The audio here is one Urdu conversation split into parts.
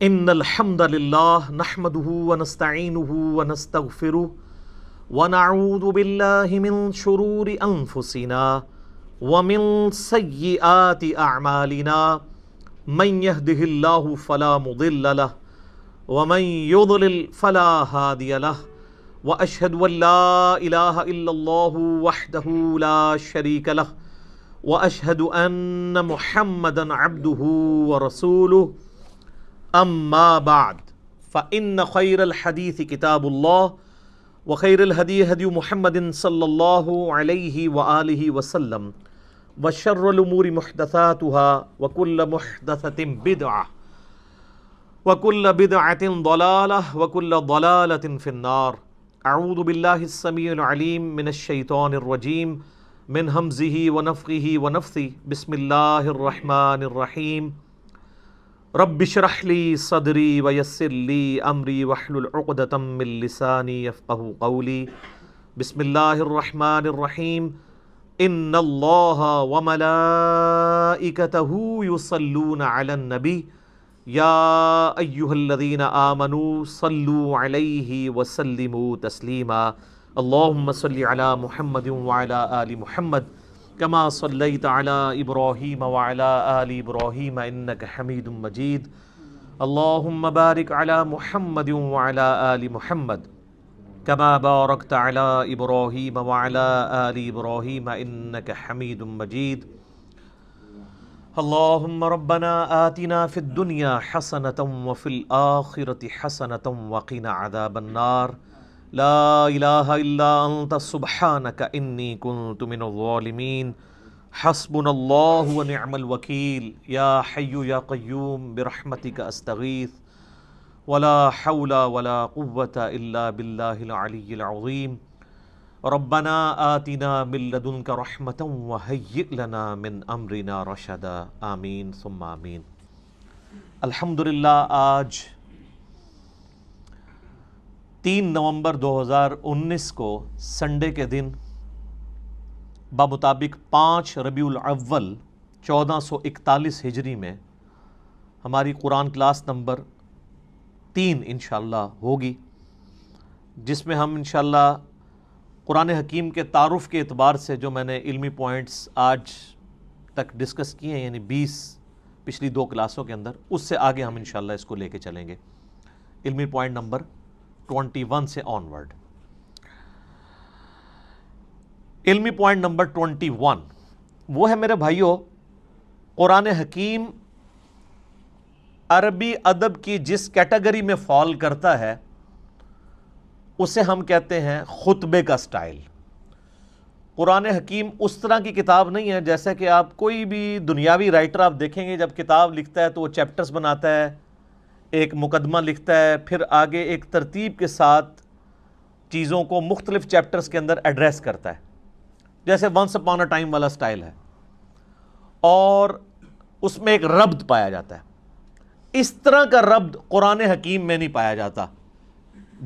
ان الحمد للہ نحمده ونستعینه ونستغفره ونعوذ باللہ من شرور انفسنا ومن سیئات اعمالنا من يهده اللہ فلا مضل له ومن يضلل فلا هادی له واشهد ان لا الہ الا اللہ وحدہ لا شریک له واشهد ان محمدا عبدہ ورسولہ اما بعد فإن خیر الحدیث کتاب اللہ وخیر الہدی ہدی محمد صلی اللہ علیہ وآلہ وسلم وشر الامور محدثاتها وکل محدثۃ بدعہ وکل بدعۃ ضلالہ وکل ضلالۃ فی النار۔ اعوذ باللہ السمیع العلیم من الشیطان الرجیم من ہمزہ ونفخہ ونفثہ۔ بسم اللہ الرحمن الرحیم۔ رب اشرح لی صدری ویسر لی امری واحلل عقدۃ من لسانی یفقہوا قولی۔ بسم اللہ الرحمن الرحیم۔ ان اللہ وملائکتہ یصلون علی النبی یا ایہا الذین آمنوا صلوا علیہ وسلموا تسلیما۔ اللہم صل علی محمد وعلی آل محمد کما صلیت علی ابراہیم وعلی آل ابراہیم انک حمید مجید۔ اللہم بارک علی محمد وعلی آل محمد کما بارکت علی ابراہیم وعلی آل ابراہیم انک حمید مجید۔ اللہم ربنا آتنا فی الدنیا حسنۃ وفی الآخرۃ حسنۃ وقنا عذاب النار۔ لا الہ الا انت سبحانک انی کنت من الظالمین۔ حسبنا اللہ ونعم الوکیل۔ یا حی یا قیوم برحمتک استغیث ولا حول ولا قوة الا باللہ العلی العظیم۔ ربنا آتنا من لدنک رحمۃ وہیئ لنا من امرنا رشدا۔ آمین ثم آمین۔ الحمدللہ آج 3 نومبر 2019 کو سنڈے کے دن بمطابق 5 ربیع الاول 1441 ہجری میں ہماری قرآن کلاس نمبر 3 انشاءاللہ ہوگی، جس میں ہم انشاءاللہ قرآن حکیم کے تعارف کے اعتبار سے جو میں نے علمی پوائنٹس آج تک ڈسکس کیے ہیں، یعنی 20 پچھلی 2 کلاسوں کے اندر، اس سے آگے ہم انشاءاللہ اس کو لے کے چلیں گے، علمی پوائنٹ نمبر 21 سے آنورڈ۔ علمی پوائنٹ نمبر 21 وہ ہے میرے بھائیوں، قرآن حکیم عربی ادب کی جس کیٹیگری میں فال کرتا ہے اسے ہم کہتے ہیں خطبے کا سٹائل۔ قرآن حکیم اس طرح کی کتاب نہیں ہے جیسا کہ آپ کوئی بھی دنیاوی رائٹر آپ دیکھیں گے، جب کتاب لکھتا ہے تو وہ چیپٹرز بناتا ہے، ایک مقدمہ لکھتا ہے، پھر آگے ایک ترتیب کے ساتھ چیزوں کو مختلف چیپٹرز کے اندر ایڈریس کرتا ہے، جیسے ونس اپان اے ٹائم والا سٹائل ہے، اور اس میں ایک ربط پایا جاتا ہے۔ اس طرح کا ربط قرآن حکیم میں نہیں پایا جاتا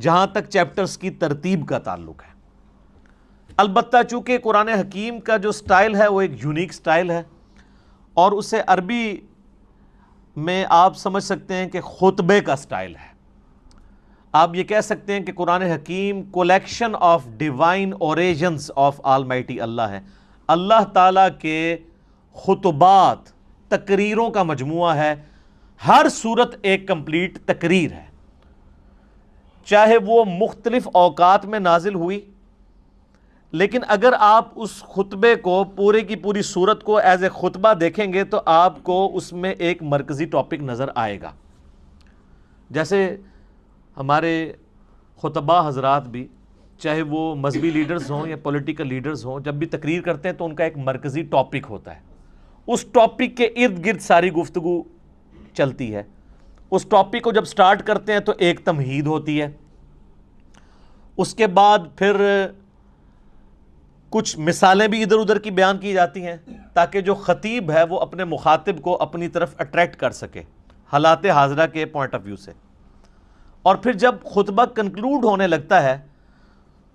جہاں تک چیپٹرز کی ترتیب کا تعلق ہے۔ البتہ چونکہ قرآن حکیم کا جو سٹائل ہے وہ ایک یونیک سٹائل ہے، اور اسے عربی میں آپ سمجھ سکتے ہیں کہ خطبے کا سٹائل ہے۔ آپ یہ کہہ سکتے ہیں کہ قرآن حکیم collection of divine origins of almighty اللہ ہے، اللہ تعالیٰ کے خطبات، تقریروں کا مجموعہ ہے۔ ہر صورت ایک کمپلیٹ تقریر ہے، چاہے وہ مختلف اوقات میں نازل ہوئی، لیکن اگر آپ اس خطبے کو پورے کی پوری صورت کو ایز اے خطبہ دیکھیں گے تو آپ کو اس میں ایک مرکزی ٹاپک نظر آئے گا۔ جیسے ہمارے خطبہ حضرات بھی، چاہے وہ مذہبی لیڈرز ہوں یا پولیٹیکل لیڈرز ہوں، جب بھی تقریر کرتے ہیں تو ان کا ایک مرکزی ٹاپک ہوتا ہے، اس ٹاپک کے ارد گرد ساری گفتگو چلتی ہے۔ اس ٹاپک کو جب سٹارٹ کرتے ہیں تو ایک تمہید ہوتی ہے، اس کے بعد پھر کچھ مثالیں بھی ادھر ادھر کی بیان کی جاتی ہیں تاکہ جو خطیب ہے وہ اپنے مخاطب کو اپنی طرف اٹریکٹ کر سکے حالات حاضرہ کے پوائنٹ آف ویو سے۔ اور پھر جب خطبہ کنکلوڈ ہونے لگتا ہے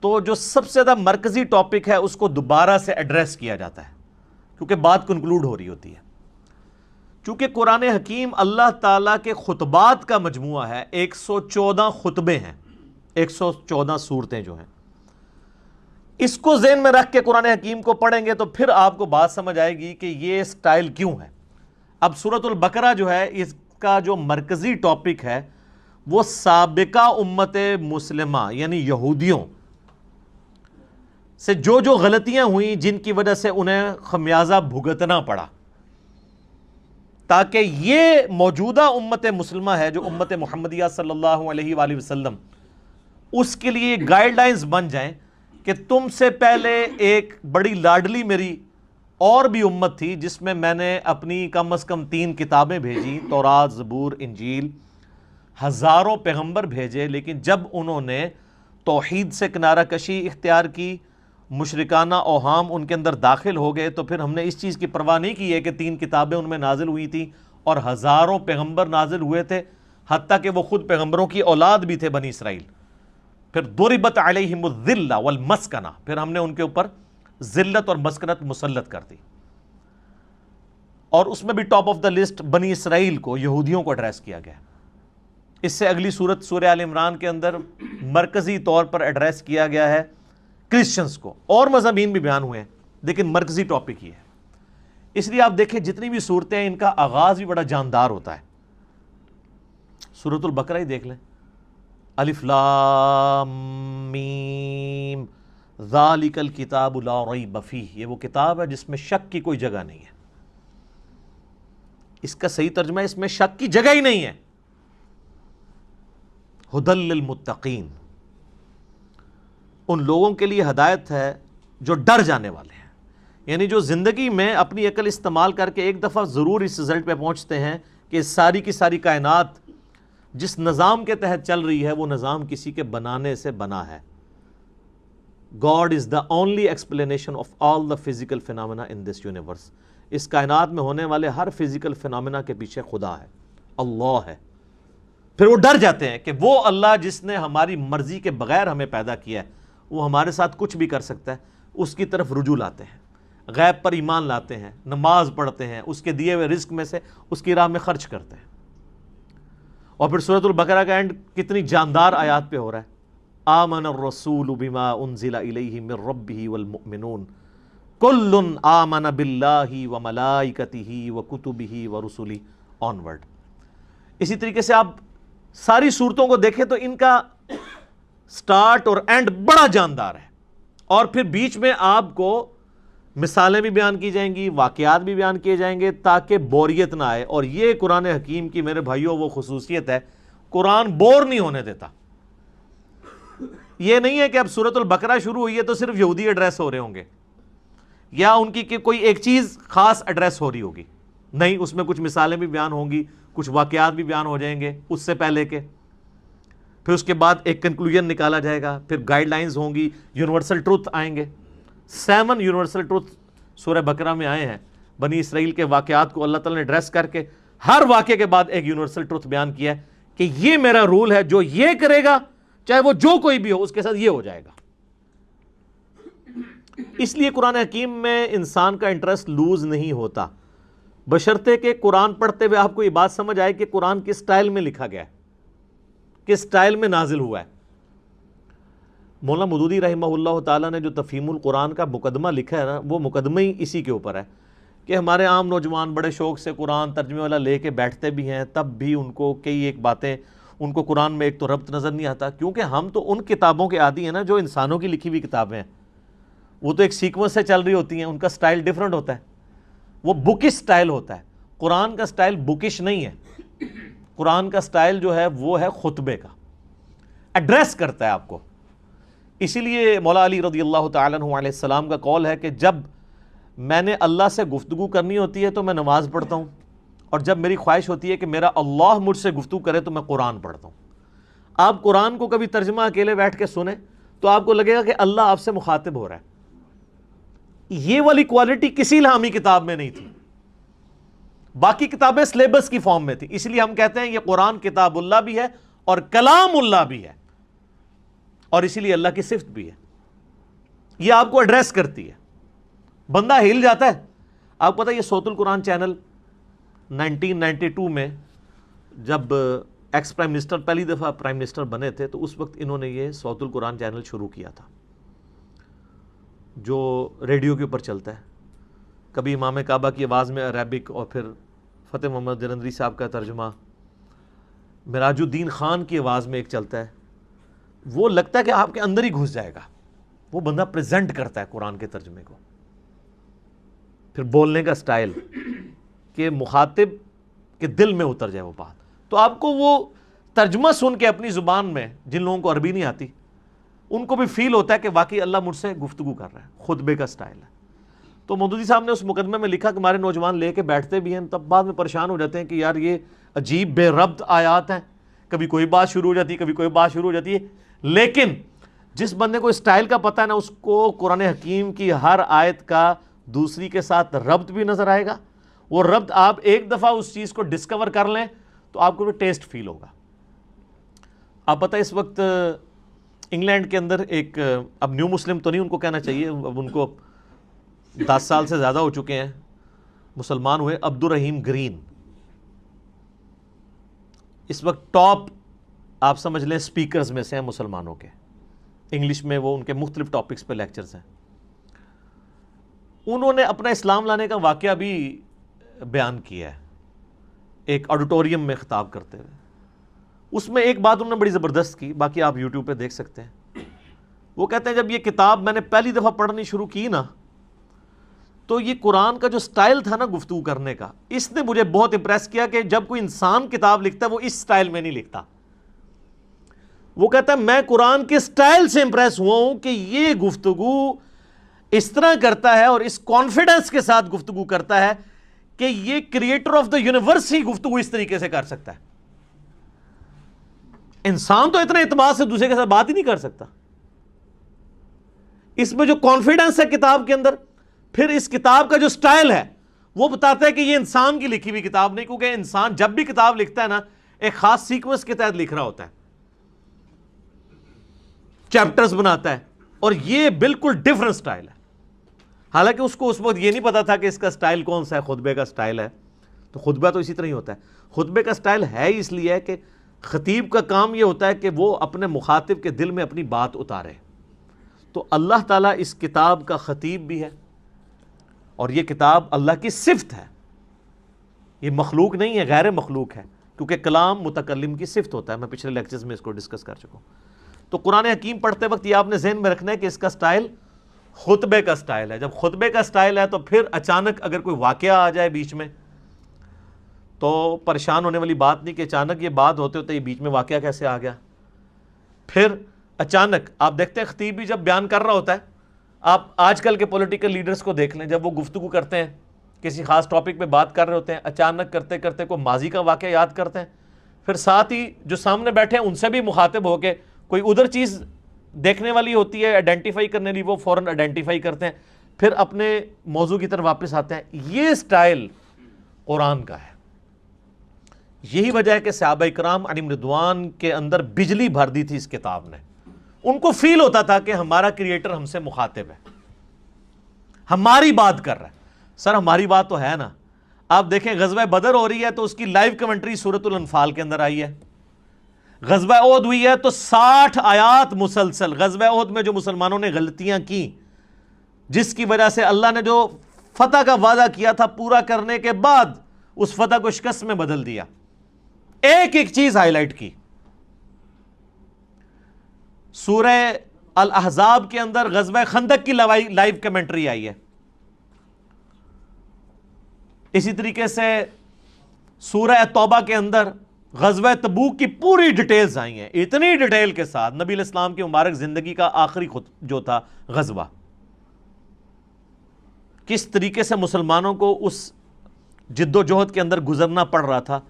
تو جو سب سے زیادہ مرکزی ٹاپک ہے اس کو دوبارہ سے ایڈریس کیا جاتا ہے، کیونکہ بات کنکلوڈ ہو رہی ہوتی ہے۔ چونکہ قرآن حکیم اللہ تعالیٰ کے خطبات کا مجموعہ ہے، 114 خطبے ہیں، 114 صورتیں جو ہیں، اس کو ذہن میں رکھ کے قرآن حکیم کو پڑھیں گے تو پھر آپ کو بات سمجھ آئے گی کہ یہ سٹائل کیوں ہے۔ اب سورۃ البقرہ جو ہے، اس کا جو مرکزی ٹاپک ہے وہ سابقہ امت مسلمہ یعنی یہودیوں سے جو جو غلطیاں ہوئیں جن کی وجہ سے انہیں خمیازہ بھگتنا پڑا، تاکہ یہ موجودہ امت مسلمہ ہے جو امت محمدیہ صلی اللہ علیہ وآلہ وسلم، اس کے لیے گائیڈ لائنز بن جائیں کہ تم سے پہلے ایک بڑی لاڈلی میری اور بھی امت تھی جس میں میں نے اپنی کم از کم 3 کتابیں بھیجی، تورات، زبور، انجیل، ہزاروں پیغمبر بھیجے، لیکن جب انہوں نے توحید سے کنارہ کشی اختیار کی، مشرکانہ اوہام ان کے اندر داخل ہو گئے، تو پھر ہم نے اس چیز کی پرواہ نہیں کی ہے کہ 3 کتابیں ان میں نازل ہوئی تھیں اور ہزاروں پیغمبر نازل ہوئے تھے، حتیٰ کہ وہ خود پیغمبروں کی اولاد بھی تھے بنی اسرائیل۔ پھر ضربت علیہم الذلہ والمسکنہ، پھر ہم نے ان کے اوپر ذلت اور مسکنت مسلط کر دی، اور اس میں بھی ٹاپ آف دا لسٹ بنی اسرائیل کو، یہودیوں کو ایڈریس کیا گیا۔ اس سے اگلی سورت سورہ آل عمران کے اندر مرکزی طور پر ایڈریس کیا گیا ہے کرسچنز کو، اور مضامین بھی بیان ہوئے ہیں لیکن مرکزی ٹاپک یہ ہے۔ اس لیے آپ دیکھیں جتنی بھی صورتیں ہیں ان کا آغاز بھی بڑا جاندار ہوتا ہے۔ سورۃ البقرہ ہی دیکھ لیں، الف لام میم ذالک الکتاب لا ریب فیہ، یہ وہ کتاب ہے جس میں شک کی کوئی جگہ نہیں ہے۔ اس کا صحیح ترجمہ ہے اس میں شک کی جگہ ہی نہیں ہے۔ ھدی للمتقین، ان لوگوں کے لیے ہدایت ہے جو ڈر جانے والے ہیں، یعنی جو زندگی میں اپنی عقل استعمال کر کے ایک دفعہ ضرور اس رزلٹ پہ پہنچتے ہیں کہ ساری کی ساری کائنات جس نظام کے تحت چل رہی ہے وہ نظام کسی کے بنانے سے بنا ہے۔ God is the only explanation of all the physical phenomena in this universe۔ اس کائنات میں ہونے والے ہر فزیکل فینامنا کے پیچھے خدا ہے، اللہ ہے۔ پھر وہ ڈر جاتے ہیں کہ وہ اللہ جس نے ہماری مرضی کے بغیر ہمیں پیدا کیا ہے، وہ ہمارے ساتھ کچھ بھی کر سکتا ہے، اس کی طرف رجوع لاتے ہیں، غیب پر ایمان لاتے ہیں، نماز پڑھتے ہیں، اس کے دیے ہوئے رزق میں سے اس کی راہ میں خرچ کرتے ہیں۔ اور پھر سورۃ البقرہ کا اینڈ کتنی جاندار آیات پہ ہو رہا ہے، آمن الرسول بما انزل الیہ من ربہ والمؤمنون کل آمن باللہ وملائکتہ وکتبہ ورسلہ آنورڈ۔ اسی طریقے سے آپ ساری صورتوں کو دیکھیں تو ان کا سٹارٹ اور اینڈ بڑا جاندار ہے، اور پھر بیچ میں آپ کو مثالیں بھی بیان کی جائیں گی، واقعات بھی بیان کیے جائیں گے تاکہ بوریت نہ آئے۔ اور یہ قرآن حکیم کی میرے بھائیوں وہ خصوصیت ہے، قرآن بور نہیں ہونے دیتا۔ یہ نہیں ہے کہ اب سورۃ البقرہ شروع ہوئی ہے تو صرف یہودی ایڈریس ہو رہے ہوں گے یا ان کی کوئی ایک چیز خاص ایڈریس ہو رہی ہوگی، نہیں، اس میں کچھ مثالیں بھی بیان ہوں گی، کچھ واقعات بھی بیان ہو جائیں گے اس سے پہلے کے، پھر اس کے بعد ایک کنکلوژن نکالا جائے گا، پھر گائیڈ لائنز ہوں گی، یونیورسل ٹروتھ آئیں گے۔ 7 یونیورسل ٹروتھ سورہ بقرہ میں آئے ہیں، بنی اسرائیل کے واقعات کو اللہ تعالیٰ نے ایڈریس کر کے ہر واقعے کے بعد ایک یونیورسل ٹروتھ بیان کیا ہے کہ یہ میرا رول ہے، جو یہ کرے گا چاہے وہ جو کوئی بھی ہو اس کے ساتھ یہ ہو جائے گا۔ اس لیے قرآن حکیم میں انسان کا انٹرسٹ لوز نہیں ہوتا، بشرطے کہ قرآن پڑھتے ہوئے آپ کو یہ بات سمجھ آئے کہ قرآن کس سٹائل میں لکھا گیا ہے، کس سٹائل میں نازل ہوا ہے۔ مولانا مودودی رحمہ اللہ تعالیٰ نے جو تفہیم القرآن کا مقدمہ لکھا ہے نا، وہ مقدمہ ہی اسی کے اوپر ہے کہ ہمارے عام نوجوان بڑے شوق سے قرآن ترجمے والا لے کے بیٹھتے بھی ہیں، تب بھی ان کو کئی ایک باتیں، ان کو قرآن میں ایک تو ربط نظر نہیں آتا، کیونکہ ہم تو ان کتابوں کے عادی ہیں نا جو انسانوں کی لکھی ہوئی کتابیں ہیں، وہ تو ایک سیکوینس سے چل رہی ہوتی ہیں، ان کا سٹائل ڈیفرنٹ ہوتا ہے، وہ بکش سٹائل ہوتا ہے۔ قرآن کا سٹائل بکش نہیں ہے، قرآن کا سٹائل جو ہے وہ ہے خطبے کا، ایڈریس کرتا ہے آپ کو۔ اسی لیے مولا علی رضی اللہ تعالیٰ عنہ علیہ السلام کا قول ہے کہ جب میں نے اللہ سے گفتگو کرنی ہوتی ہے تو میں نماز پڑھتا ہوں، اور جب میری خواہش ہوتی ہے کہ میرا اللہ مجھ سے گفتگو کرے تو میں قرآن پڑھتا ہوں۔ آپ قرآن کو کبھی ترجمہ اکیلے بیٹھ کے سنیں تو آپ کو لگے گا کہ اللہ آپ سے مخاطب ہو رہا ہے۔ یہ والی کوالٹی کسی الہامی کتاب میں نہیں تھی، باقی کتابیں سلیبس کی فارم میں تھی، اس لیے ہم کہتے ہیں یہ قرآن کتاب اللہ بھی ہے اور کلام اللہ بھی ہے، اور اسی لیے اللہ کی صفت بھی ہے۔ یہ آپ کو ایڈریس کرتی ہے، بندہ ہل جاتا ہے۔ آپ کو پتہ ہے یہ صوت القرآن چینل 1992 میں جب ایکس پرائم منسٹر پہلی دفعہ پرائم منسٹر بنے تھے تو اس وقت انہوں نے یہ صوت القرآن چینل شروع کیا تھا جو ریڈیو کے اوپر چلتا ہے. کبھی امام کعبہ کی آواز میں عربک اور پھر فتح محمد جلندری صاحب کا ترجمہ, مراج الدین خان کی آواز میں ایک چلتا ہے. وہ لگتا ہے کہ آپ کے اندر ہی گھس جائے گا. وہ بندہ پریزنٹ کرتا ہے قرآن کے ترجمے کو. پھر بولنے کا سٹائل کہ مخاطب کے دل میں اتر جائے وہ بات. تو آپ کو وہ ترجمہ سن کے اپنی زبان میں, جن لوگوں کو عربی نہیں آتی ان کو بھی فیل ہوتا ہے کہ واقعی اللہ مجھ سے گفتگو کر رہا ہے. خطبے کا سٹائل ہے. تو مودودی صاحب نے اس مقدمے میں لکھا کہ ہمارے نوجوان لے کے بیٹھتے بھی ہیں, تب بعد میں پریشان ہو جاتے ہیں کہ یار یہ عجیب بے ربط آیات ہیں, کبھی کوئی بات شروع ہو جاتی ہے, کبھی کوئی بات شروع ہو جاتی ہے. لیکن جس بندے کو اسٹائل کا پتہ ہے نا, اس کو قرآن حکیم کی ہر آیت کا دوسری کے ساتھ ربط بھی نظر آئے گا. وہ ربط آپ ایک دفعہ اس چیز کو ڈسکور کر لیں تو آپ کو ٹیسٹ فیل ہوگا. آپ پتہ اس وقت انگلینڈ کے اندر ایک, اب نیو مسلم تو نہیں ان کو کہنا چاہیے, اب ان کو 10 سال سے زیادہ ہو چکے ہیں مسلمان ہوئے, عبد الرحیم گرین اس وقت ٹاپ آپ سمجھ لیں سپیکرز میں سے ہیں مسلمانوں کے. انگلش میں وہ ان کے مختلف ٹاپکس پہ لیکچرز ہیں. انہوں نے اپنا اسلام لانے کا واقعہ بھی بیان کیا ہے ایک آڈیٹوریم میں خطاب کرتے ہوئے. اس میں ایک بات انہوں نے بڑی زبردست کی, باقی آپ یوٹیوب پہ دیکھ سکتے ہیں. وہ کہتے ہیں جب یہ کتاب میں نے پہلی دفعہ پڑھنی شروع کی نا, تو یہ قرآن کا جو سٹائل تھا نا گفتگو کرنے کا, اس نے مجھے بہت امپریس کیا کہ جب کوئی انسان کتاب لکھتا ہے وہ اس سٹائل میں نہیں لکھتا. وہ کہتا ہے میں قرآن کے سٹائل سے امپریس ہوا ہوں کہ یہ گفتگو اس طرح کرتا ہے اور اس کانفیڈنس کے ساتھ گفتگو کرتا ہے کہ یہ کریٹر آف دا یونیورس ہی گفتگو اس طریقے سے کر سکتا ہے. انسان تو اتنے اعتماد سے دوسرے کے ساتھ بات ہی نہیں کر سکتا. اس میں جو کانفیڈنس ہے کتاب کے اندر, پھر اس کتاب کا جو سٹائل ہے وہ بتاتا ہے کہ یہ انسان کی لکھی ہوئی کتاب نہیں, کیونکہ انسان جب بھی کتاب لکھتا ہے نا ایک خاص سیکوینس کے تحت لکھ رہا ہوتا ہے, چیپٹرز بناتا ہے, اور یہ بالکل ڈیفرنٹ سٹائل ہے. حالانکہ اس کو اس وقت یہ نہیں پتا تھا کہ اس کا سٹائل کون سا ہے, خطبے کا سٹائل ہے. تو خطبہ تو اسی طرح ہی ہوتا ہے. خطبے کا سٹائل ہے اس لیے کہ خطیب کا کام یہ ہوتا ہے کہ وہ اپنے مخاطب کے دل میں اپنی بات اتارے. تو اللہ تعالیٰ اس کتاب کا خطیب بھی ہے, اور یہ کتاب اللہ کی صفت ہے. یہ مخلوق نہیں ہے, غیر مخلوق ہے, کیونکہ کلام متکلم کی صفت ہوتا ہے. میں پچھلے لیکچرز میں اس کو ڈسکس کر چکا ہوں. تو قرآن حکیم پڑھتے وقت یہ آپ نے ذہن میں رکھنا ہے کہ اس کا سٹائل خطبے کا سٹائل ہے. جب خطبے کا سٹائل ہے تو پھر اچانک اگر کوئی واقعہ آ جائے بیچ میں تو پریشان ہونے والی بات نہیں کہ اچانک یہ بات ہوتے ہوتے یہ بیچ میں واقعہ کیسے آ گیا. پھر اچانک آپ دیکھتے ہیں خطیب بھی جب بیان کر رہا ہوتا ہے, آپ آج کل کے پولیٹیکل لیڈرز کو دیکھ لیں, جب وہ گفتگو کرتے ہیں کسی خاص ٹاپک پہ بات کر رہے ہوتے ہیں, اچانک کرتے کرتے کوئی ماضی کا واقعہ یاد کرتے ہیں, پھر ساتھ ہی جو سامنے بیٹھے ہیں ان سے بھی مخاطب ہو کے کوئی ادھر چیز دیکھنے والی ہوتی ہے آئیڈینٹیفائی کرنے لی, وہ فوراً آئیڈینٹیفائی کرتے ہیں, پھر اپنے موضوع کی طرف واپس آتے ہیں. یہ سٹائل قرآن کا ہے. یہی وجہ ہے کہ صحابہ کرام علیہم رضوان کے اندر بجلی بھر دی تھی اس کتاب نے. ان کو فیل ہوتا تھا کہ ہمارا کریٹر ہم سے مخاطب ہے, ہماری بات کر رہا ہے. سر ہماری بات تو ہے نا. آپ دیکھیں غزوہ بدر ہو رہی ہے تو اس کی لائیو کمنٹری سورۃ الانفال کے اندر آئی ہے. غزوہ احد ہوئی ہے تو 60 آیات مسلسل. غزوہ احد میں جو مسلمانوں نے غلطیاں کی, جس کی وجہ سے اللہ نے جو فتح کا وعدہ کیا تھا پورا کرنے کے بعد اس فتح کو شکست میں بدل دیا, ایک ایک چیز ہائی لائٹ کی. سورہ الاحزاب کے اندر غزوہ خندق کی لائیو کمنٹری آئی ہے. اسی طریقے سے سورہ توبہ کے اندر غزوہ تبوک کی پوری ڈیٹیلز آئی ہیں, اتنی ڈیٹیل کے ساتھ. نبی علیہ السلام کی مبارک زندگی کا آخری جو تھا غزوہ, کس طریقے سے مسلمانوں کو اس جد و جہد کے اندر گزرنا پڑ رہا تھا,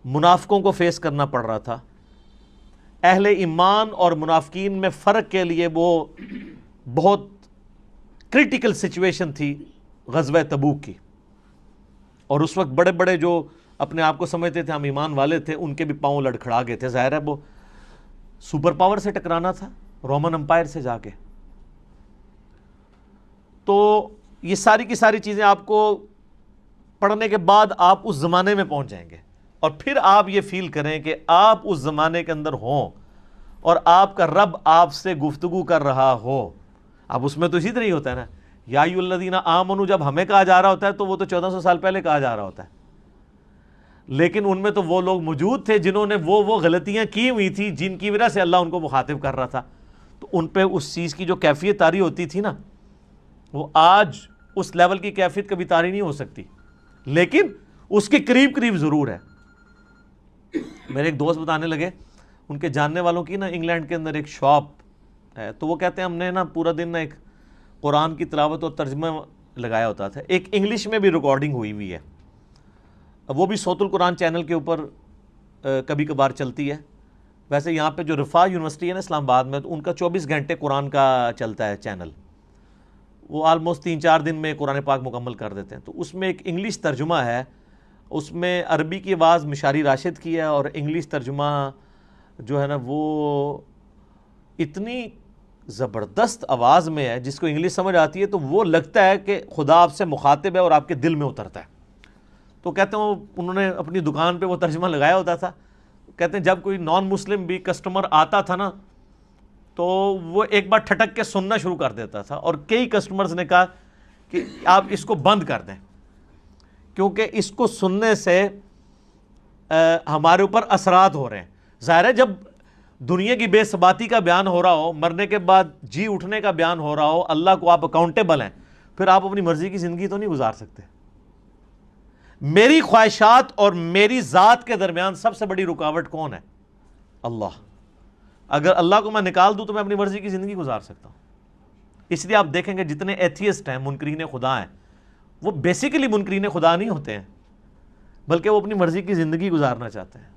منافقوں کو فیس کرنا پڑ رہا تھا. اہل ایمان اور منافقین میں فرق کے لیے وہ بہت کرٹیکل سچویشن تھی غزوہ تبوک کی. اور اس وقت بڑے بڑے جو اپنے آپ کو سمجھتے تھے ہم ایمان والے تھے, ان کے بھی پاؤں لڑکھڑا گئے تھے. ظاہر ہے وہ سپر پاور سے ٹکرانا تھا, رومن امپائر سے جا کے. تو یہ ساری کی ساری چیزیں آپ کو پڑھنے کے بعد آپ اس زمانے میں پہنچ جائیں گے، اور پھر آپ یہ فیل کریں کہ آپ اس زمانے کے اندر ہوں اور آپ کا رب آپ سے گفتگو کر رہا ہو. اب اس میں تو اسی طرح ہی ہوتا ہے نا، یا ایھا الذین آمنوا جب ہمیں کہا جا رہا ہوتا ہے تو وہ تو 1400 سال پہلے کہا جا رہا ہوتا ہے، لیکن ان میں تو وہ لوگ موجود تھے جنہوں نے وہ غلطیاں کی ہوئی تھی جن کی وجہ سے اللہ ان کو مخاطب کر رہا تھا. تو ان پہ اس چیز کی جو کیفیت طاری ہوتی تھی نا، وہ آج اس لیول کی کیفیت کبھی طاری نہیں ہو سکتی، لیکن اس کے قریب قریب ضرور ہے. میرے ایک دوست بتانے لگے، ان کے جاننے والوں کی نا انگلینڈ کے اندر ایک شاپ ہے، تو وہ کہتے ہیں ہم نے نا پورا دن نا ایک قرآن کی تلاوت اور ترجمہ لگایا ہوتا تھا. ایک انگلش میں بھی ریکارڈنگ ہوئی ہوئی ہے، وہ بھی صوت القرآن چینل کے اوپر کبھی کبھار چلتی ہے. ویسے یہاں پہ جو رفاع یونیورسٹی ہے نا اسلام آباد میں، تو ان کا 24 گھنٹے قرآن کا چلتا ہے چینل، وہ آلموسٹ 3-4 دن میں قرآن پاک مکمل کر دیتے ہیں. تو اس میں ایک انگلش ترجمہ ہے، اس میں عربی کی آواز مشاری راشد کی ہے، اور انگلش ترجمہ جو ہے نا وہ اتنی زبردست آواز میں ہے، جس کو انگلش سمجھ آتی ہے تو وہ لگتا ہے کہ خدا آپ سے مخاطب ہے اور آپ کے دل میں اترتا ہے. تو کہتے ہیں انہوں نے اپنی دکان پہ وہ ترجمہ لگایا ہوتا تھا. کہتے ہیں جب کوئی نان مسلم بھی کسٹمر آتا تھا نا تو وہ ایک بار ٹھٹک کے سننا شروع کر دیتا تھا، اور کئی کسٹمرز نے کہا کہ آپ اس کو بند کر دیں، کیونکہ اس کو سننے سے ہمارے اوپر اثرات ہو رہے ہیں. ظاہر ہے جب دنیا کی بے ثباتی کا بیان ہو رہا ہو، مرنے کے بعد جی اٹھنے کا بیان ہو رہا ہو، اللہ کو آپ اکاؤنٹیبل ہیں، پھر آپ اپنی مرضی کی زندگی تو نہیں گزار سکتے. میری خواہشات اور میری ذات کے درمیان سب سے بڑی رکاوٹ کون ہے؟ اللہ. اگر اللہ کو میں نکال دوں تو میں اپنی مرضی کی زندگی گزار سکتا ہوں. اس لیے آپ دیکھیں گے جتنے ایتھیسٹ ہیں، منکرین خدا ہیں، وہ بیسیکلی منکرین خدا نہیں ہوتے ہیں، بلکہ وہ اپنی مرضی کی زندگی گزارنا چاہتے ہیں.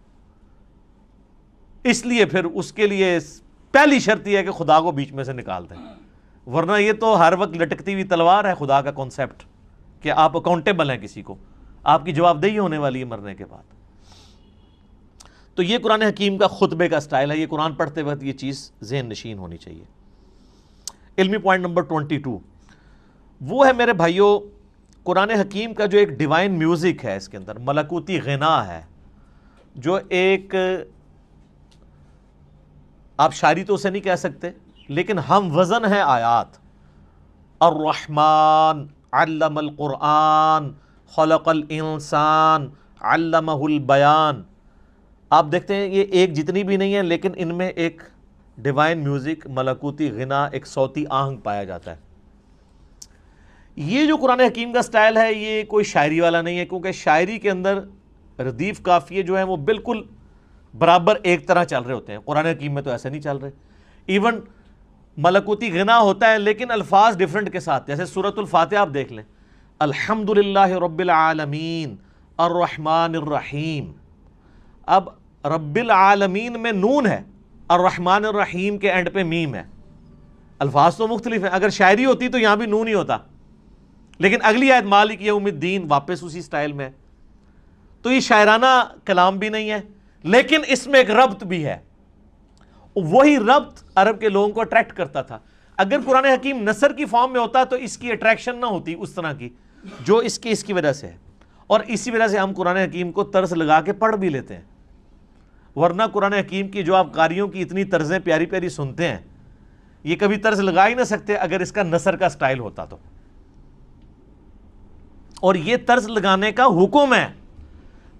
اس لیے پھر اس کے لیے پہلی شرط یہ ہے کہ خدا کو بیچ میں سے نکال دیں، ورنہ یہ تو ہر وقت لٹکتی ہوئی تلوار ہے خدا کا کانسیپٹ، کہ آپ اکاؤنٹیبل ہیں، کسی کو آپ کی جواب دہی ہونے والی ہے مرنے کے بعد. تو یہ قرآن حکیم کا خطبے کا سٹائل ہے. یہ قرآن پڑھتے وقت یہ چیز ذہن نشین ہونی چاہیے. علمی پوائنٹ نمبر 22 وہ ہے میرے بھائیوں، قرآن حکیم کا جو ایک ڈیوائن میوزک ہے، اس کے اندر ملکوتی غنا ہے، جو ایک آپ شاعری تو اسے نہیں کہہ سکتے، لیکن ہم وزن ہے آیات. الرحمن علم القرآن خلق الانسان علمہ البیان. آپ دیکھتے ہیں یہ ایک جتنی بھی نہیں ہے، لیکن ان میں ایک ڈیوائن میوزک، ملکوتی غنا، ایک صوتی آہنگ پایا جاتا ہے. یہ جو قرآن حکیم کا سٹائل ہے یہ کوئی شاعری والا نہیں ہے، کیونکہ شاعری کے اندر ردیف قافیے جو ہیں وہ بالکل برابر ایک طرح چل رہے ہوتے ہیں. قرآن حکیم میں تو ایسے نہیں چل رہے. ایون ملکوتی غنا ہوتا ہے لیکن الفاظ ڈیفرنٹ کے ساتھ. جیسے سورۃ الفاتحہ آپ دیکھ لیں، الحمدللہ رب العالمین الرحمن الرحیم. اب رب العالمین میں نون ہے، الرحمن الرحیم کے اینڈ پہ میم ہے. الفاظ تو مختلف ہیں. اگر شاعری ہوتی تو یہاں بھی نون ہی ہوتا، لیکن اگلی آیت مالک یوم الدین واپس اسی سٹائل میں. تو یہ شاعرانہ کلام بھی نہیں ہے، لیکن اس میں ایک ربط بھی ہے. وہی ربط عرب کے لوگوں کو اٹریکٹ کرتا تھا. اگر قرآن حکیم نثر کی فارم میں ہوتا تو اس کی اٹریکشن نہ ہوتی اس طرح کی جو اس کی وجہ سے ہے. اور اسی وجہ سے ہم قرآن حکیم کو طرز لگا کے پڑھ بھی لیتے ہیں. ورنہ قرآن حکیم کی جو آپ قاریوں کی اتنی طرزیں پیاری پیاری سنتے ہیں، یہ کبھی طرز لگا ہی نہ سکتے اگر اس کا نثر کا سٹائل ہوتا تو. اور یہ طرز لگانے کا حکم ہے.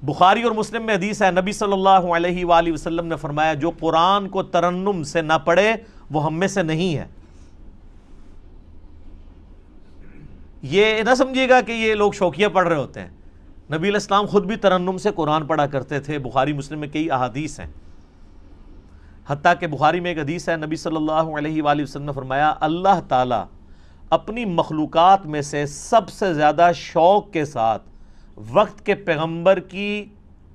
بخاری اور مسلم میں حدیث ہے، نبی صلی اللہ علیہ وآلہ وسلم نے فرمایا جو قرآن کو ترنم سے نہ پڑھے وہ ہم میں سے نہیں ہے. یہ نہ سمجھیے گا کہ یہ لوگ شوقیہ پڑھ رہے ہوتے ہیں. نبی علیہ السلام خود بھی ترنم سے قرآن پڑھا کرتے تھے. بخاری مسلم میں کئی احادیث ہیں، حتیٰ کہ بخاری میں ایک حدیث ہے، نبی صلی اللہ علیہ وآلہ وسلم نے فرمایا اللہ تعالیٰ اپنی مخلوقات میں سے سب سے زیادہ شوق کے ساتھ وقت کے پیغمبر کی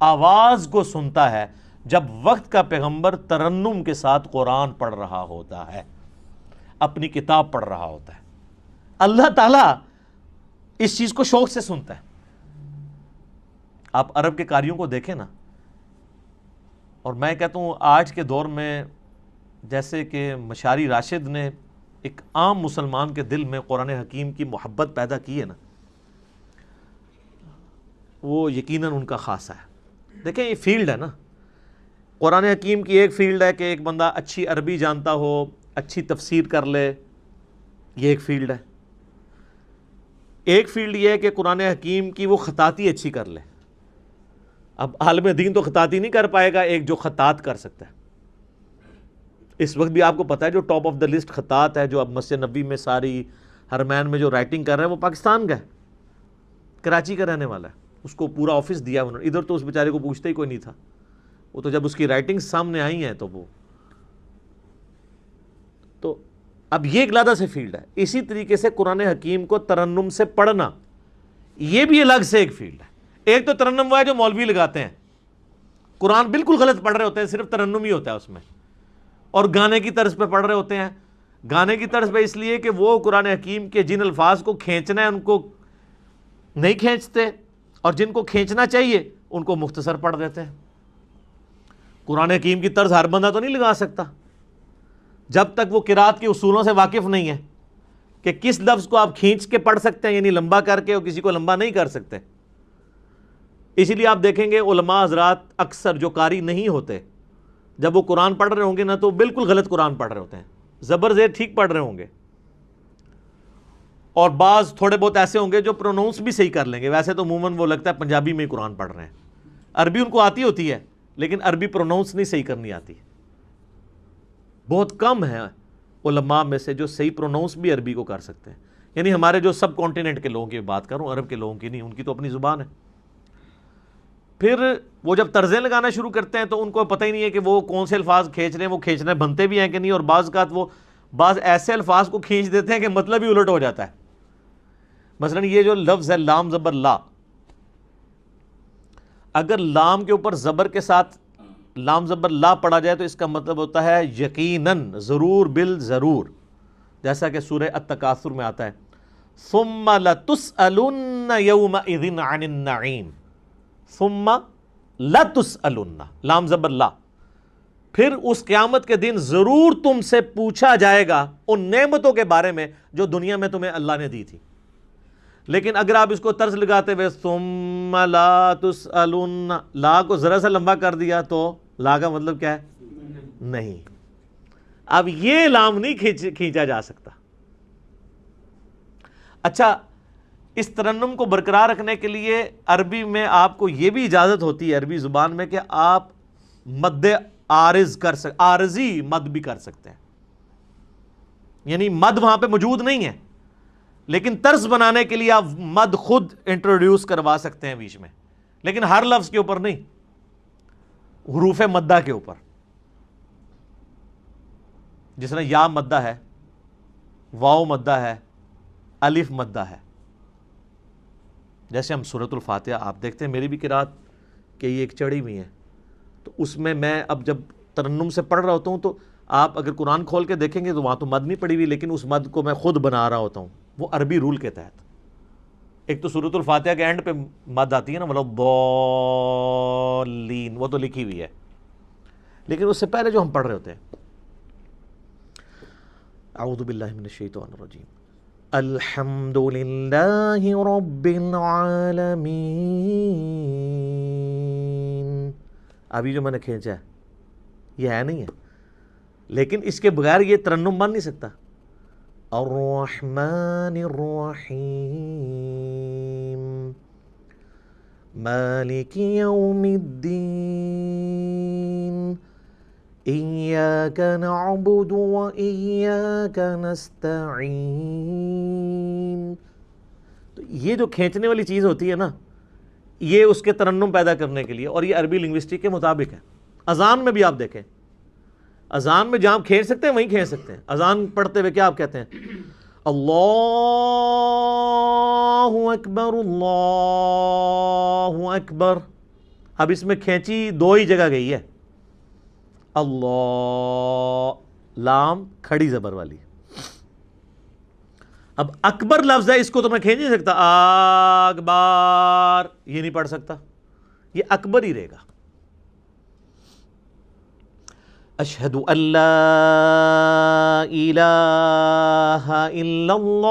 آواز کو سنتا ہے جب وقت کا پیغمبر ترنم کے ساتھ قرآن پڑھ رہا ہوتا ہے، اپنی کتاب پڑھ رہا ہوتا ہے. اللہ تعالیٰ اس چیز کو شوق سے سنتا ہے. آپ عرب کے قاریوں کو دیکھیں نا، اور میں کہتا ہوں آج کے دور میں جیسے کہ مشاری راشد نے ایک عام مسلمان کے دل میں قرآن حکیم کی محبت پیدا کی ہے نا، وہ یقیناً ان کا خاصہ ہے۔ دیکھیں یہ فیلڈ ہے نا، قرآن حکیم کی ایک فیلڈ ہے کہ ایک بندہ اچھی عربی جانتا ہو، اچھی تفسیر کر لے، یہ ایک فیلڈ ہے۔ ایک فیلڈ یہ ہے کہ قرآن حکیم کی وہ خطاطی اچھی کر لے۔ اب عالم دین تو خطاطی نہیں کر پائے گا، ایک جو خطاط کر سکتا ہے۔ اس وقت بھی آپ کو پتا ہے جو ٹاپ آف دا لسٹ خطاط ہے، جو اب مسجد نبی میں ساری حرمین میں جو رائٹنگ کر رہا ہے، وہ پاکستان کا ہے، کراچی کا رہنے والا ہے۔ اس کو پورا آفس دیا انہوں نے، ادھر تو اس بیچارے کو پوچھتا ہی کوئی نہیں تھا، وہ تو جب اس کی رائٹنگ سامنے آئی ہیں تو اب یہ ایک علیحدہ سے فیلڈ ہے۔ اسی طریقے سے قرآن حکیم کو ترنم سے پڑھنا، یہ بھی الگ سے ایک فیلڈ ہے۔ ایک تو ترنم وہ ہے جو مولوی لگاتے ہیں، قرآن بالکل غلط پڑھ رہے ہوتے ہیں، صرف ترنم ہی ہوتا ہے اس میں، اور گانے کی طرز پہ پڑھ رہے ہوتے ہیں۔ گانے کی طرز پہ اس لیے کہ وہ قرآن حکیم کے جن الفاظ کو کھینچنا ہے ان کو نہیں کھینچتے، اور جن کو کھینچنا چاہیے ان کو مختصر پڑھ دیتے ہیں۔ قرآن حکیم کی طرز ہر بندہ تو نہیں لگا سکتا جب تک وہ قرات کے اصولوں سے واقف نہیں ہے کہ کس لفظ کو آپ کھینچ کے پڑھ سکتے ہیں، یعنی لمبا کر کے، اور کسی کو لمبا نہیں کر سکتے۔ اسی لیے آپ دیکھیں گے علماء حضرات اکثر جو قاری نہیں ہوتے، جب وہ قرآن پڑھ رہے ہوں گے نا تو بالکل غلط قرآن پڑھ رہے ہوتے ہیں، زبر زیر ٹھیک پڑھ رہے ہوں گے، اور بعض تھوڑے بہت ایسے ہوں گے جو پروناؤنس بھی صحیح کر لیں گے۔ ویسے تو عموماً وہ لگتا ہے پنجابی میں ہی قرآن پڑھ رہے ہیں، عربی ان کو آتی ہوتی ہے لیکن عربی پروناؤنس نہیں صحیح کرنی آتی۔ بہت کم ہیں علماء میں سے جو صحیح پروناؤنس بھی عربی کو کر سکتے ہیں، یعنی ہمارے جو سب کانٹیننٹ کے لوگوں کی بات کروں، عرب کے لوگوں کی نہیں، ان کی تو اپنی زبان ہے۔ پھر وہ جب طرزیں لگانا شروع کرتے ہیں تو ان کو پتہ ہی نہیں ہے کہ وہ کون سے الفاظ کھینچ رہے ہیں، وہ کھینچنے بنتے بھی ہیں کہ نہیں، اور بعض اوقات وہ بعض ایسے الفاظ کو کھینچ دیتے ہیں کہ مطلب ہی الٹ ہو جاتا ہے۔ مثلا یہ جو لفظ ہے لام زبر لا، اگر لام کے اوپر زبر کے ساتھ لام زبر لا پڑھا جائے تو اس کا مطلب ہوتا ہے یقیناً، ضرور، بالضرور، جیسا کہ سورہ التکاثر میں آتا ہے ثم لتسألن یومئذ عن النعیم، ثم لتسألن، لام زبر لا، پھر اس قیامت کے دن ضرور تم سے پوچھا جائے گا ان نعمتوں کے بارے میں جو دنیا میں تمہیں اللہ نے دی تھی۔ لیکن اگر آپ اس کو طرز لگاتے ہوئے ثم لا تسألن، لا کو ذرا سا لمبا کر دیا تو لا کا مطلب کیا ہے؟ نہیں۔ اب یہ لام نہیں کھینچا جا سکتا۔ اچھا، اس ترنم کو برقرار رکھنے کے لیے عربی میں آپ کو یہ بھی اجازت ہوتی ہے، عربی زبان میں، کہ آپ مد عارض کر سکتے، عارضی مد بھی کر سکتے ہیں، یعنی مد وہاں پہ موجود نہیں ہے لیکن طرز بنانے کے لیے آپ مد خود انٹروڈیوس کروا سکتے ہیں بیچ میں، لیکن ہر لفظ کے اوپر نہیں، حروف مدہ کے اوپر، جس طرح یا مدہ ہے، واو مدہ ہے، الف مدہ ہے۔ جیسے ہم سورۃ الفاتحہ آپ دیکھتے ہیں، میری بھی قرات کہ یہ ایک چڑھی ہوئی ہے، تو اس میں اب جب ترنم سے پڑھ رہا ہوتا ہوں تو آپ اگر قرآن کھول کے دیکھیں گے تو وہاں تو مد نہیں پڑی ہوئی، لیکن اس مد کو میں خود بنا رہا ہوتا ہوں، وہ عربی رول کے تحت۔ ایک تو سورۃ الفاتحہ کے اینڈ پہ مد آتی ہے نا، وَلَا الضَّالِّينَ، وہ تو لکھی ہوئی ہے، لیکن اس سے پہلے جو ہم پڑھ رہے ہوتے ہیں، اعوذ باللہ من الشیطان الرجیم، الحمد للہ رب العالمین، ابھی جو میں نے کھینچا ہے یہ ہے نہیں ہے، لیکن اس کے بغیر یہ ترنم بن نہیں سکتا۔ الرحمن الرحیم مالک یوم الدین ایاک نعبد و ایاک نستعین۔ تو یہ جو کھینچنے والی چیز ہوتی ہے نا، یہ اس کے ترنم پیدا کرنے کے لیے، اور یہ عربی لنگوسٹک کے مطابق ہے۔ اذان میں بھی آپ دیکھیں، اذان میں جہاں کھینچ سکتے ہیں وہیں کھینچ سکتے ہیں۔ اذان پڑھتے ہوئے کیا آپ کہتے ہیں؟ اللہ اکبر، اللہ اکبر۔ اب اس میں کھینچی دو ہی جگہ گئی ہے، اللہ، لام کھڑی زبر والی۔ اب اکبر لفظ ہے، اس کو تو میں کھینچ نہیں سکتا، اکبر، یہ نہیں پڑھ سکتا، یہ اکبر ہی رہے گا۔ اشہد ان لا الہ الا اللہ،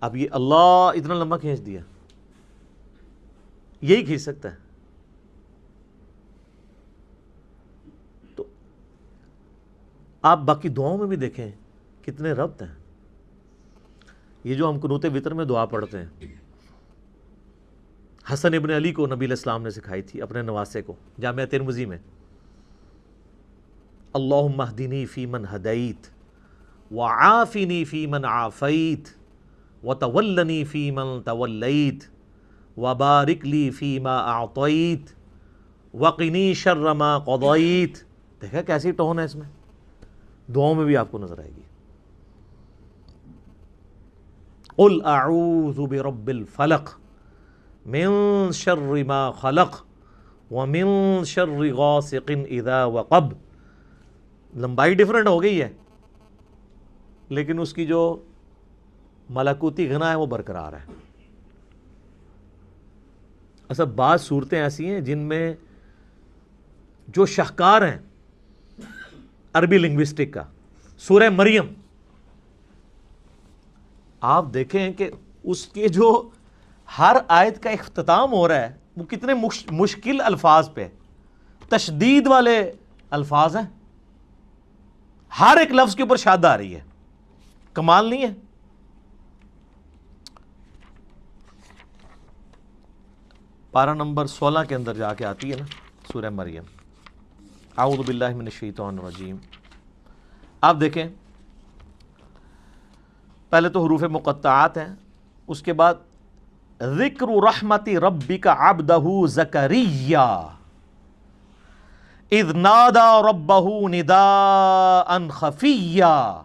اب یہ اللہ اتنا لمبا کھینچ دیا، یہی کھینچ سکتا ہے. تو آپ باقی دعاؤں میں بھی دیکھیں کتنے ربط ہیں. یہ جو ہم قنوت وتر میں دعا پڑھتے ہیں، حسن ابن علی کو نبی علیہ السلام نے سکھائی تھی اپنے نواسے کو جامعہ ترمذی میں. اللہم اہدنی فی من ہدیت وعافنی فی من عافیت وتولنی فی من تولیت وبارک لی فی ما اعطیت وقنی شر ما قضیت. دیکھا کیسی ٹون ہے اس میں، دعاؤں میں بھی آپ کو نظر آئے گی. قل اعوذ برب الفلق من شر ما خلق ومن شر غاسق اذا وقب. لمبائی ڈیفرنٹ ہو گئی ہے لیکن اس کی جو ملکوتی غنا ہے وہ برقرار ہے. اصل بعض صورتیں ایسی ہیں جن میں جو شاہکار ہیں عربی لنگوسٹک کا، سورہ مریم آپ دیکھیں کہ اس کے جو ہر آیت کا اختتام ہو رہا ہے وہ کتنے مشکل الفاظ پہ، تشدید والے الفاظ ہیں. ہر ایک لفظ کے اوپر شاد آ رہی ہے. کمال نہیں ہے؟ پارہ نمبر 16 کے اندر جا کے آتی ہے نا سورہ مریم. اعوذ باللہ من الشیطان الرجیم. آپ دیکھیں پہلے تو حروف مقطعات ہیں، اس کے بعد ذکر رحمت ربک عبدہ زکریا اذ نادى ربه نداء خفيا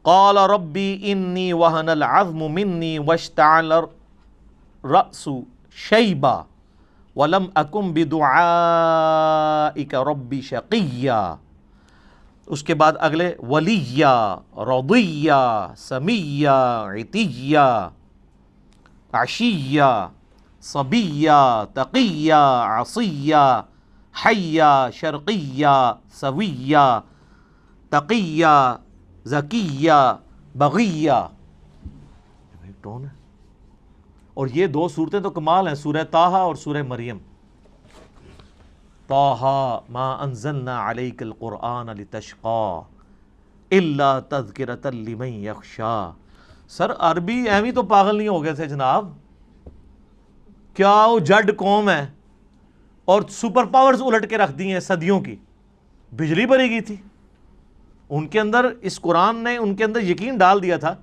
قال ربي إني وهن العظم مني واشتعل الرأس شيبا ولم أكن بدعائك ربي شقيا. اس کے بعد اگلے ولیا رضیا سمیا عتیا عشیا صبیا تقیا عصیا حیا شرقیا سویا تقیا زکیا بغیا. ٹون ہے. اور یہ دو صورتیں تو کمال ہیں، سورہ طٰہٰ اور سورہ مریم. طٰہٰ ما انزلنا علیک القرآن لتشقى الا تذکرۃ لمن یخشی. سر عربی ایویں تو پاگل نہیں ہو گئے تھے جناب، کیا وہ جڈ قوم ہے اور سپر پاورز الٹ کے رکھ دی ہیں صدیوں کی. بجلی بری گئی تھی ان کے اندر، اس قرآن نے ان کے اندر یقین ڈال دیا تھا.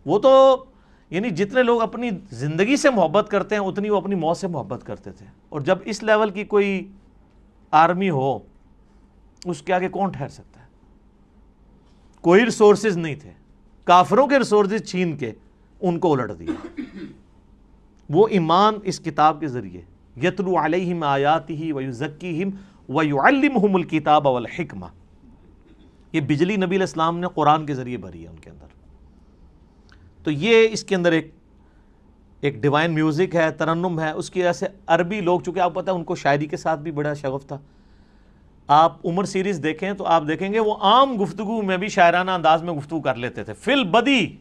وہ تو یعنی جتنے لوگ اپنی زندگی سے محبت کرتے ہیں اتنی وہ اپنی موت سے محبت کرتے تھے. اور جب اس لیول کی کوئی آرمی ہو اس کے آگے کون ٹھہر سکتا ہے؟ کوئی ریسورسز نہیں تھے، کافروں کے ریسورسز چھین کے ان کو الٹ دیا. وہ ایمان اس کتاب کے ذریعے یتلو علیہم آیاتہ ویزکیہم ویعلمہم الکتاب والحکمہ. یہ بجلی نبی علیہ السلام نے قرآن کے ذریعے بھری ہے ان کے اندر. تو یہ اس کے اندر ایک ڈیوائن میوزک ہے، ترنم ہے. اس کی وجہ سے عربی لوگ، چونکہ آپ پتہ ہے ان کو شاعری کے ساتھ بھی بڑا شغف تھا. آپ عمر سیریز دیکھیں تو آپ دیکھیں گے وہ عام گفتگو میں بھی شاعرانہ انداز میں گفتگو کر لیتے تھے. فی البدی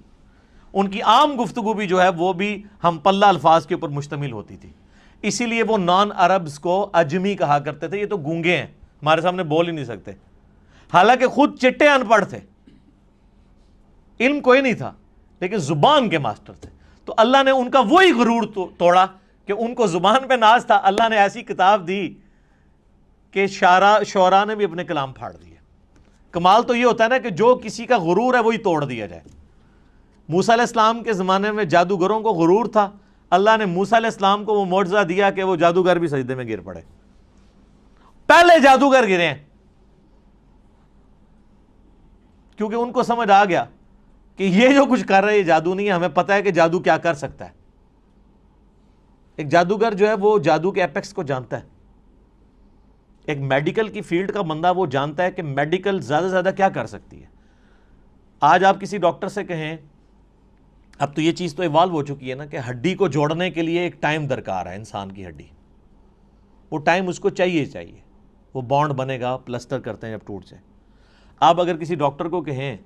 ان کی عام گفتگو بھی جو ہے وہ بھی ہم پلہ الفاظ کے اوپر مشتمل ہوتی تھی. اسی لیے وہ نان عربز کو اجمی کہا کرتے تھے. یہ تو گونگے ہیں، ہمارے سامنے بول ہی نہیں سکتے، حالانکہ خود چٹے ان پڑھ تھے، علم کوئی نہیں تھا لیکن زبان کے ماسٹر تھے. تو اللہ نے ان کا وہی غرور توڑا کہ ان کو زبان پہ ناز تھا. اللہ نے ایسی کتاب دی کہ شعراء نے بھی اپنے کلام پھاڑ دیے. کمال تو یہ ہوتا ہے نا کہ جو کسی کا غرور ہے وہی توڑ دیا جائے. موسیٰ علیہ السلام کے زمانے میں جادوگروں کو غرور تھا، اللہ نے موسیٰ علیہ السلام کو وہ معجزہ دیا کہ وہ جادوگر بھی سجدے میں گر پڑے. پہلے جادوگر گرے ہیں کیونکہ ان کو سمجھ آ گیا کہ یہ جو کچھ کر رہے ہیں یہ جادو نہیں ہے، ہمیں پتہ ہے کہ جادو کیا کر سکتا ہے. ایک جادوگر جو ہے وہ جادو کے ایپیکس کو جانتا ہے. ایک میڈیکل کی فیلڈ کا بندہ وہ جانتا ہے کہ میڈیکل زیادہ سے زیادہ کیا کر سکتی ہے. آج آپ کسی ڈاکٹر سے کہیں، اب تو یہ چیز تو ایوالو ہو چکی ہے نا کہ ہڈی کو جوڑنے کے لیے ایک ٹائم درکار ہے. انسان کی ہڈی، وہ ٹائم اس کو چاہیے، وہ بانڈ بنے گا، پلسٹر کرتے ہیں جب ٹوٹ جائے. آپ اگر کسی ڈاکٹر کو کہیں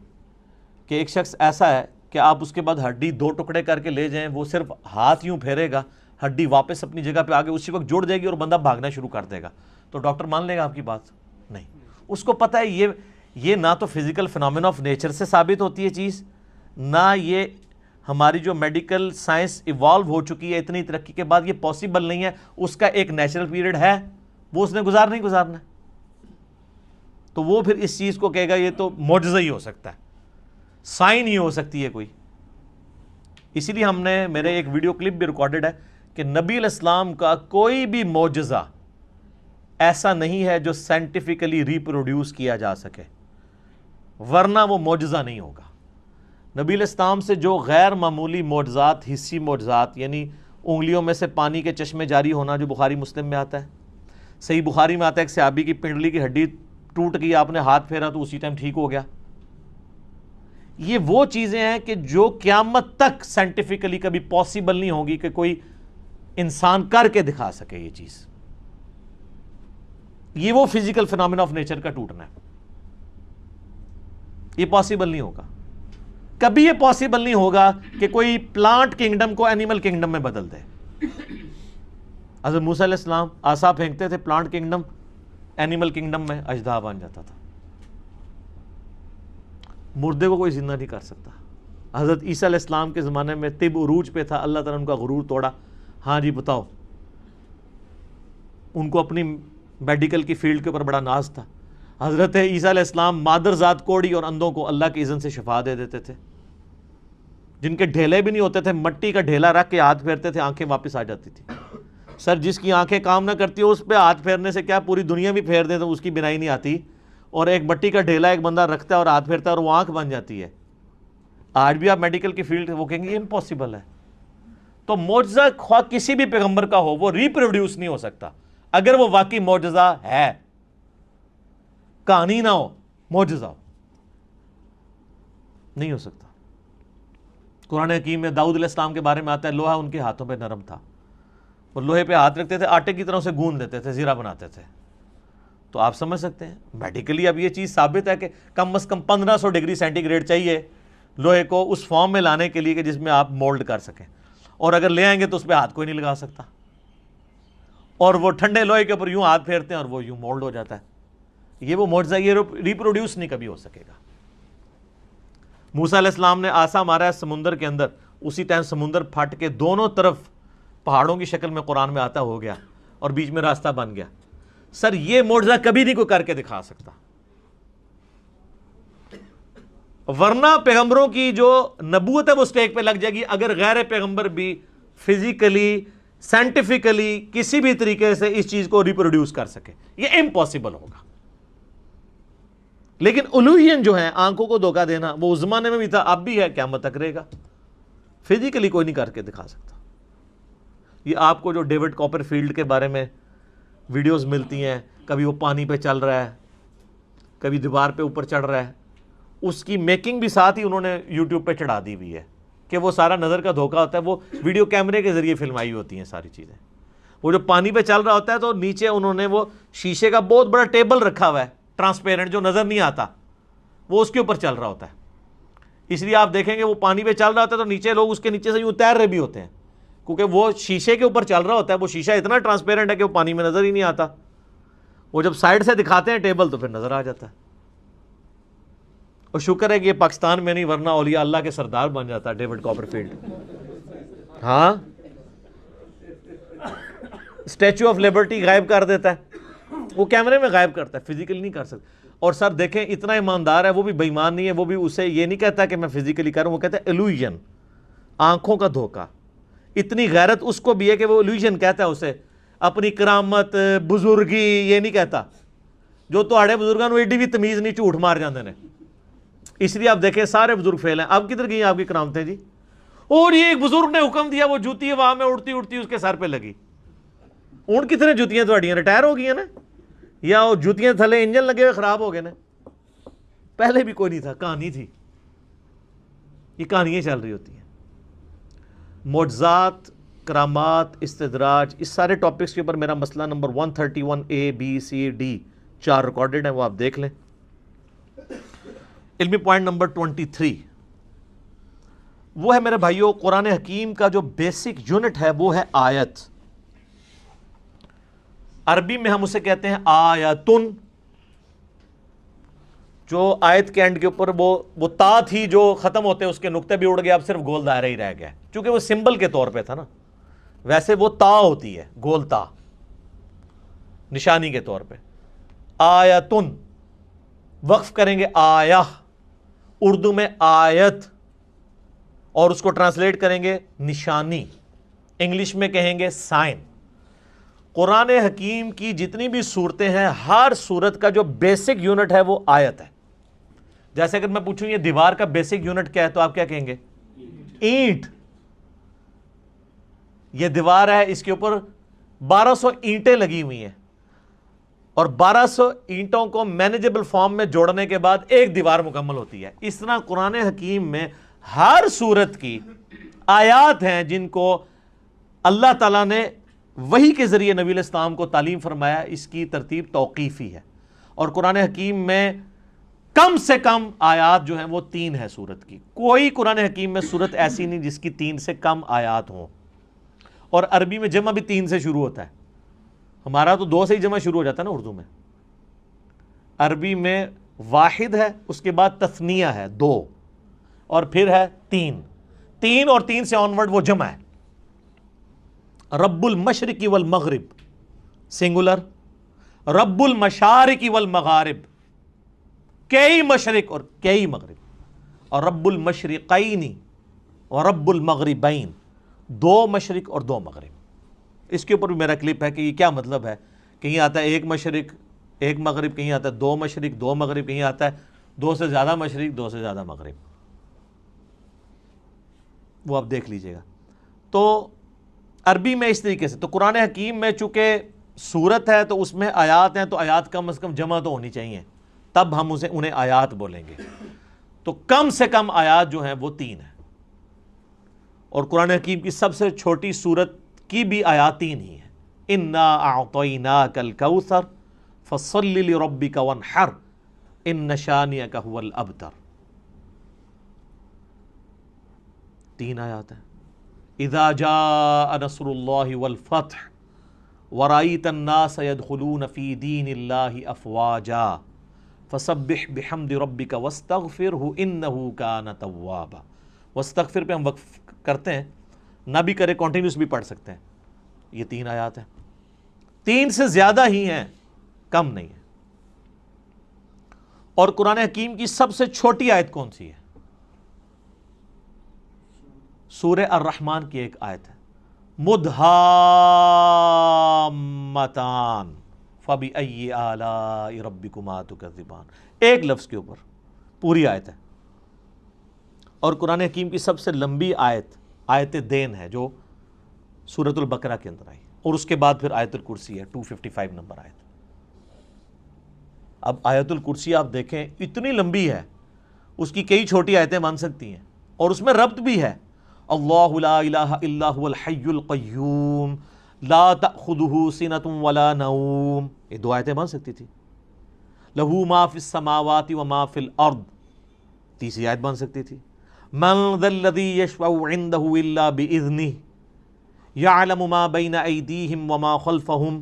کہ ایک شخص ایسا ہے کہ آپ اس کے بعد ہڈی 2 ٹکڑے کر کے لے جائیں, وہ صرف ہاتھ یوں پھیرے گا, ہڈی واپس اپنی جگہ پہ آگے اسی وقت جڑ جائے گی اور بندہ بھاگنا شروع کر دے گا, تو ڈاکٹر مان لے گا آپ کی بات؟ نہیں. اس کو پتہ ہے یہ نہ تو فزیکل فنامنا آف نیچر سے ثابت ہوتی ہے چیز, نہ یہ ہماری جو میڈیکل سائنس ایوالو ہو چکی ہے اتنی ترقی کے بعد, یہ پاسبل نہیں ہے. اس کا ایک نیچرل پیریڈ ہے, وہ اس نے گزارنا ہی گزارنا ہے. تو وہ پھر اس چیز کو کہے گا یہ تو معجزہ ہی ہو سکتا ہے, سائن ہی ہو سکتی ہے کوئی. اسی لیے ہم نے, میرے ایک ویڈیو کلپ بھی ریکارڈڈ ہے کہ نبی علیہ السلام کا کوئی بھی معجزہ ایسا نہیں ہے جو سائنٹیفکلی ریپروڈیوس کیا جا سکے, ورنہ وہ معجزہ نہیں ہوگا. نبی علیہ السلام سے جو غیر معمولی معجزات, حسی معجزات, یعنی انگلیوں میں سے پانی کے چشمے جاری ہونا, جو بخاری مسلم میں آتا ہے, صحیح بخاری میں آتا ہے ایک صحابی کی پنڈلی کی ہڈی ٹوٹ گئی, آپ نے ہاتھ پھیرا تو اسی ٹائم ٹھیک ہو گیا. یہ وہ چیزیں ہیں کہ جو قیامت تک سائنٹیفکلی کبھی پاسبل نہیں ہوگی کہ کوئی انسان کر کے دکھا سکے یہ چیز. یہ وہ فزیکل فنامنا آف نیچر کا ٹوٹنا ہے, یہ پاسبل نہیں ہوگا. کبھی یہ پاسبل نہیں ہوگا کہ کوئی پلانٹ کنگڈم کو اینیمل کنگڈم میں بدل دے. حضرت موسیٰ علیہ السلام عصا پھینکتے تھے, پلانٹ کنگڈم اینیمل کنگڈم میں اژدہا بن جاتا تھا. مردے کو کوئی زندہ نہیں کر سکتا. حضرت عیسیٰ علیہ السلام کے زمانے میں طب عروج پہ تھا, اللہ تعالیٰ نے ان کا غرور توڑا. ہاں جی بتاؤ, ان کو اپنی میڈیکل کی فیلڈ کے اوپر بڑا ناز تھا. حضرت عیسیٰ علیہ السلام مادر ذات کوڑی اور اندھوں کو اللہ کی اذن سے شفا دے دیتے تھے. جن کے ڈھیلے بھی نہیں ہوتے تھے, مٹی کا ڈھیلا رکھ کے ہاتھ پھیرتے تھے, آنکھیں واپس آ جاتی تھی. سر جس کی آنکھیں کام نہ کرتی ہو اس پہ ہاتھ پھیرنے سے کیا پوری دنیا بھی پھیر دیں تو اس کی بینائی نہیں آتی, اور ایک مٹی کا ڈھیلا ایک بندہ رکھتا ہے اور ہاتھ پھیرتا ہے اور وہ آنکھ بن جاتی ہے. آج بھی آپ میڈیکل کی فیلڈ وہ کہیں گے یہ امپاسبل ہے. تو معجزہ خواہ کسی بھی پیغمبر کا ہو, وہ ریپروڈیوس نہیں ہو سکتا اگر وہ واقعی معجزہ ہے, کہانی نہ ہو, معجزہ ہو, نہیں ہو سکتا. قرآن حکیم میں داؤد علیہ السلام کے بارے میں آتا ہے لوہا ان کے ہاتھوں پہ نرم تھا, وہ لوہے پہ ہاتھ رکھتے تھے, آٹے کی طرح سے گوندھ لیتے تھے, زیرہ بناتے تھے. تو آپ سمجھ سکتے ہیں میڈیکلی اب یہ چیز ثابت ہے کہ کم از کم 1500 ڈگری سینٹی گریڈ چاہیے لوہے کو اس فارم میں لانے کے لیے کہ جس میں آپ مولڈ کر سکیں, اور اگر لے آئیں گے تو اس پہ ہاتھ کوئی نہیں لگا سکتا, اور وہ ٹھنڈے لوہے کے اوپر یوں ہاتھ پھیرتے ہیں اور وہ یوں مولڈ ہو جاتا ہے. یہ وہ معجزہ, یہ ریپروڈیوس نہیں کبھی ہو سکے گا. موسیٰ علیہ السلام نے عصا مارا ہے سمندر کے اندر, اسی ٹائم سمندر پھٹ کے دونوں طرف پہاڑوں کی شکل میں قرآن میں آتا ہو گیا اور بیچ میں راستہ بن گیا. سر یہ معجزہ کبھی نہیں کوئی کر کے دکھا سکتا, ورنہ پیغمبروں کی جو نبوت ہے وہ سٹیک پہ لگ جائے گی اگر غیر پیغمبر بھی فزیکلی سائنٹیفکلی کسی بھی طریقے سے اس چیز کو ریپروڈیوس کر سکے. یہ امپاسبل ہوگا. لیکن الوہین جو ہیں, آنکھوں کو دھوکہ دینا, وہ اس زمانے میں بھی تھا, اب بھی ہے, قیامت تک رہے گا. فزیکلی کوئی نہیں کر کے دکھا سکتا. یہ آپ کو جو ڈیوڈ کاپر فیلڈ کے بارے میں ویڈیوز ملتی ہیں, کبھی وہ پانی پہ چل رہا ہے, کبھی دیوار پہ اوپر چڑھ رہا ہے, اس کی میکنگ بھی ساتھ ہی انہوں نے یوٹیوب پہ چڑھا دی ہوئی ہے کہ وہ سارا نظر کا دھوکہ ہوتا ہے. وہ ویڈیو کیمرے کے ذریعے فلمائی ہوتی ہیں ساری چیزیں. وہ جو پانی پہ چل رہا ہوتا ہے تو نیچے انہوں نے وہ شیشے کا بہت بڑا ٹیبل رکھا ہوا ہے, ٹرانسپیرنٹ, جو نظر نہیں آتا, وہ اس کے اوپر چل رہا ہوتا ہے. اس لیے آپ دیکھیں گے وہ پانی پہ چل رہا ہوتا ہے تو نیچے لوگ اس کے نیچے سے یوں تیر رہے بھی ہوتے ہیں, کیونکہ وہ شیشے کے اوپر چل رہا ہوتا ہے. وہ شیشہ اتنا ٹرانسپیرنٹ ہے کہ وہ پانی میں نظر ہی نہیں آتا. وہ جب سائڈ سے دکھاتے ہیں ٹیبل تو پھر نظر آ جاتا ہے. اور شکر ہے کہ یہ پاکستان میں نہیں, ورنہ اولیاء اللہ کے سردار بن جاتا ہے ڈیوڈ کاپر فیلڈ. ہاں, اسٹیچو آف لبرٹی غائب کر دیتا ہے, وہ کیمرے میں غائب کرتا ہے, فزیکلی نہیں کر سکتا. اور سر دیکھیں اتنا ایماندار ہے, وہ بھی بے ایمان نہیں ہے, وہ بھی اسے یہ نہیں کہتا کہ میں فزیکلی کروں, وہ کہتا ہے ایلوژن, آنکھوں کا دھوکہ. اتنی غیرت اس کو بھی ہے کہ وہ ایلوژن کہتا ہے اسے, اپنی کرامت بزرگی یہ نہیں کہتا. جو تہاڑے بزرگاں نوں ایڈی بھی تمیز نہیں, جھوٹ مار جاندے نے. اس لیے آپ دیکھیں سارے بزرگ فیل ہیں. اب کدھر گئی آپ کی کرامتیں جی؟ اور یہ ایک بزرگ نے حکم دیا, وہ جوتی ہوا میں اڑتی اڑتی اس کے سر پہ لگی. اون کتنے جوتیاں تھوڑیاں ریٹائر ہو گئی ہیں نا, یا وہ جوتیاں تھلے انجن لگے ہوئے خراب ہو گئے نا. پہلے بھی کوئی نہیں تھا, کہانی تھی. یہ کہانیاں چل رہی ہوتی ہیں. معجزات, کرامات, استدراج, اس سارے ٹاپکس کے اوپر میرا مسئلہ number 131A B C D 4 recorded ہیں, وہ آپ دیکھ لیں. علمی پوائنٹ نمبر 23, وہ ہے میرے بھائیوں قرآن حکیم کا جو بیسک یونٹ ہے وہ ہے آیت. عربی میں ہم اسے کہتے ہیں آیتن. جو آیت کے اینڈ کے اوپر وہ تا تھی جو ختم ہوتے اس کے نقطے بھی اڑ گئے, اب صرف گول دائرہ ہی رہ گیا, چونکہ وہ سمبل کے طور پہ تھا نا. ویسے وہ تا ہوتی ہے, گول تا, نشانی کے طور پہ. آیتن وقف کریں گے آیہ, اردو میں آیت, اور اس کو ٹرانسلیٹ کریں گے نشانی, انگلش میں کہیں گے سائن. قرآن حکیم کی جتنی بھی صورتیں ہیں ہر صورت کا جو بیسک یونٹ ہے وہ آیت ہے. جیسے اگر میں پوچھوں یہ دیوار کا بیسک یونٹ کیا ہے تو آپ کیا کہیں گے؟ اینٹ. یہ دیوار ہے, اس کے اوپر 1200 اینٹیں لگی ہوئی ہیں, اور 1200 اینٹوں کو مینیجبل فارم میں جوڑنے کے بعد ایک دیوار مکمل ہوتی ہے. اس طرح قرآن حکیم میں ہر صورت کی آیات ہیں جن کو اللہ تعالیٰ نے وحی کے ذریعے نبی علیہ السلام کو تعلیم فرمایا. اس کی ترتیب توقیفی ہے, اور قرآن حکیم میں کم سے کم آیات جو ہیں وہ 3 ہے صورت کی. کوئی قرآن حکیم میں صورت ایسی نہیں جس کی 3 سے کم آیات ہوں. اور عربی میں جمع بھی 3 سے شروع ہوتا ہے. ہمارا تو 2 سے ہی جمع شروع ہو جاتا ہے نا اردو میں. عربی میں واحد ہے, اس کے بعد تثنیہ ہے 2, اور پھر ہے 3 اور 3 سے آن ورڈ وہ جمع ہے. رب المشرق والمغرب سنگولر, رب المشارق والمغارب کئی مشرق اور کئی مغرب, اور رب المشرقین اور رب المغربین 2 مشرق اور 2 مغرب. اس کے اوپر بھی میرا کلپ ہے کہ یہ کیا مطلب ہے. کہیں آتا ہے 1 مشرق 1 مغرب, کہیں آتا ہے 2 مشرق 2 مغرب, کہیں آتا ہے 2 سے زیادہ مشرق 2 سے زیادہ مغرب. وہ آپ دیکھ لیجئے گا. تو عربی میں اس طریقے سے. تو قرآن حکیم میں چونکہ سورت ہے تو اس میں آیات ہیں, تو آیات کم از کم جمع تو ہونی چاہیے, تب ہم انہیں آیات بولیں گے. تو کم سے کم آیات جو ہیں وہ 3 ہیں, اور قرآن حکیم کی سب سے چھوٹی سورت کی بھی آیات 3 ہی ہیں. انا اعطیناک الکوثر فصل لربک وانحر ان شانئک هو الابتر. 3 آیات ہیں. اذا جاء نصر اللہ والفتح ورأیت الناس يدخلون فی دین اللہ افواجا فسبح بحمد ربک واستغفرہ انہ کان توابا. واستغفر پہ ہم وقف کرتے ہیں, نہ بھی کرے کنٹینیوس بھی پڑھ سکتے ہیں. یہ 3 آیات ہیں, 3 سے زیادہ ہی ہیں, کم نہیں ہے. اور قرآن حکیم کی سب سے چھوٹی آیت کون سی ہے؟ سورہ الرحمن کی ایک آیت ہے, مدھامتان فبأی آلاء ربکما تکذبان. ایک لفظ کے اوپر پوری آیت ہے. اور قرآن حکیم کی سب سے لمبی آیت دین ہے جو سورۃ البقرہ کے اندر آئی, اور اس کے بعد پھر آیت الکرسی ہے 255 نمبر آیت. اب آیت الکرسی آپ دیکھیں اتنی لمبی ہے, اس کی کئی چھوٹی آیتیں بن سکتی ہیں, اور اس میں ربط بھی ہے. اللہ لا الہ الا هو الحی القیوم لا تأخذہ سنۃ ولا نوم, یہ 2 آیتیں بن سکتی تھی. لہ ما فی السماوات وما فی الارض, تیسری آیت بن سکتی تھی. من ذا الذی یشفع عندہ الا بإذنہ یعلم ما بین ایدیہم وما خلفہم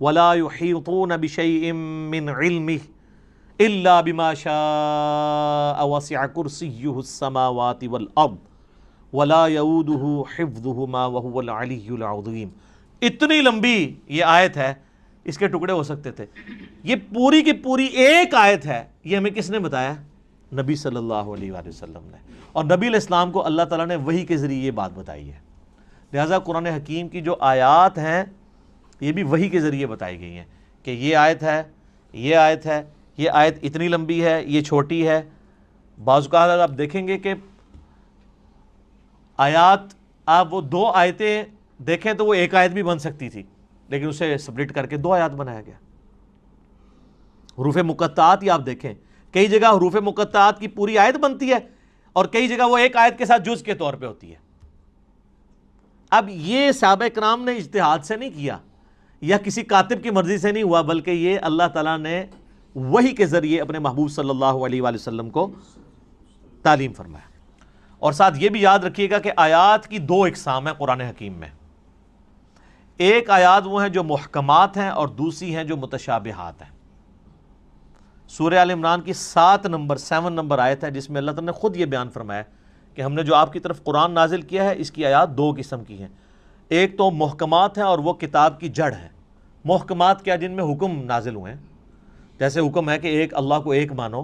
ولا یحیطون بشیء من علمہ الا بما شاء وسع کرسیہ السماوات والارض ولا یؤودہ حفظہما وہو العلی العظیم. اتنی لمبی یہ آیت ہے, اس کے ٹکڑے ہو سکتے تھے. یہ پوری کی پوری ایک آیت ہے. یہ ہمیں کس نے بتایا؟ نبی صلی اللہ علیہ وآلہ وسلم نے. اور نبی علیہ السلام کو اللہ تعالیٰ نے وحی کے ذریعے یہ بات بتائی ہے. لہٰذا قرآن حکیم کی جو آیات ہیں یہ بھی وحی کے ذریعے بتائی گئی ہیں کہ یہ آیت ہے, یہ آیت ہے, یہ آیت اتنی لمبی ہے, یہ چھوٹی ہے. بعض اوقات اگر آپ دیکھیں گے کہ آیات, آپ وہ 2 آیتیں دیکھیں تو وہ ایک آیت بھی بن سکتی تھی, لیکن اسے سپلٹ کر کے 2 آیات بنایا گیا. حروف مقطعات ہی آپ دیکھیں, کئی جگہ حروف مقطعات کی پوری آیت بنتی ہے, اور کئی جگہ وہ ایک آیت کے ساتھ جز کے طور پہ ہوتی ہے. اب یہ صحابہ کرام نے اجتہاد سے نہیں کیا, یا کسی کاتب کی مرضی سے نہیں ہوا, بلکہ یہ اللہ تعالیٰ نے وحی کے ذریعے اپنے محبوب صلی اللہ علیہ وآلہ وسلم کو تعلیم فرمایا. اور ساتھ یہ بھی یاد رکھیے گا کہ آیات کی دو اقسام ہیں قرآن حکیم میں. ایک آیات وہ ہیں جو محکمات ہیں اور دوسری ہیں جو متشابہات ہیں. سورہ آل عمران کی 7 نمبر آیت ہے جس میں اللہ تعالیٰ نے خود یہ بیان فرمایا کہ ہم نے جو آپ کی طرف قرآن نازل کیا ہے اس کی آیات دو قسم کی ہیں. ایک تو محکمات ہیں اور وہ کتاب کی جڑ ہے. محکمات کیا؟ جن میں حکم نازل ہوئے ہیں. جیسے حکم ہے کہ ایک اللہ کو ایک مانو،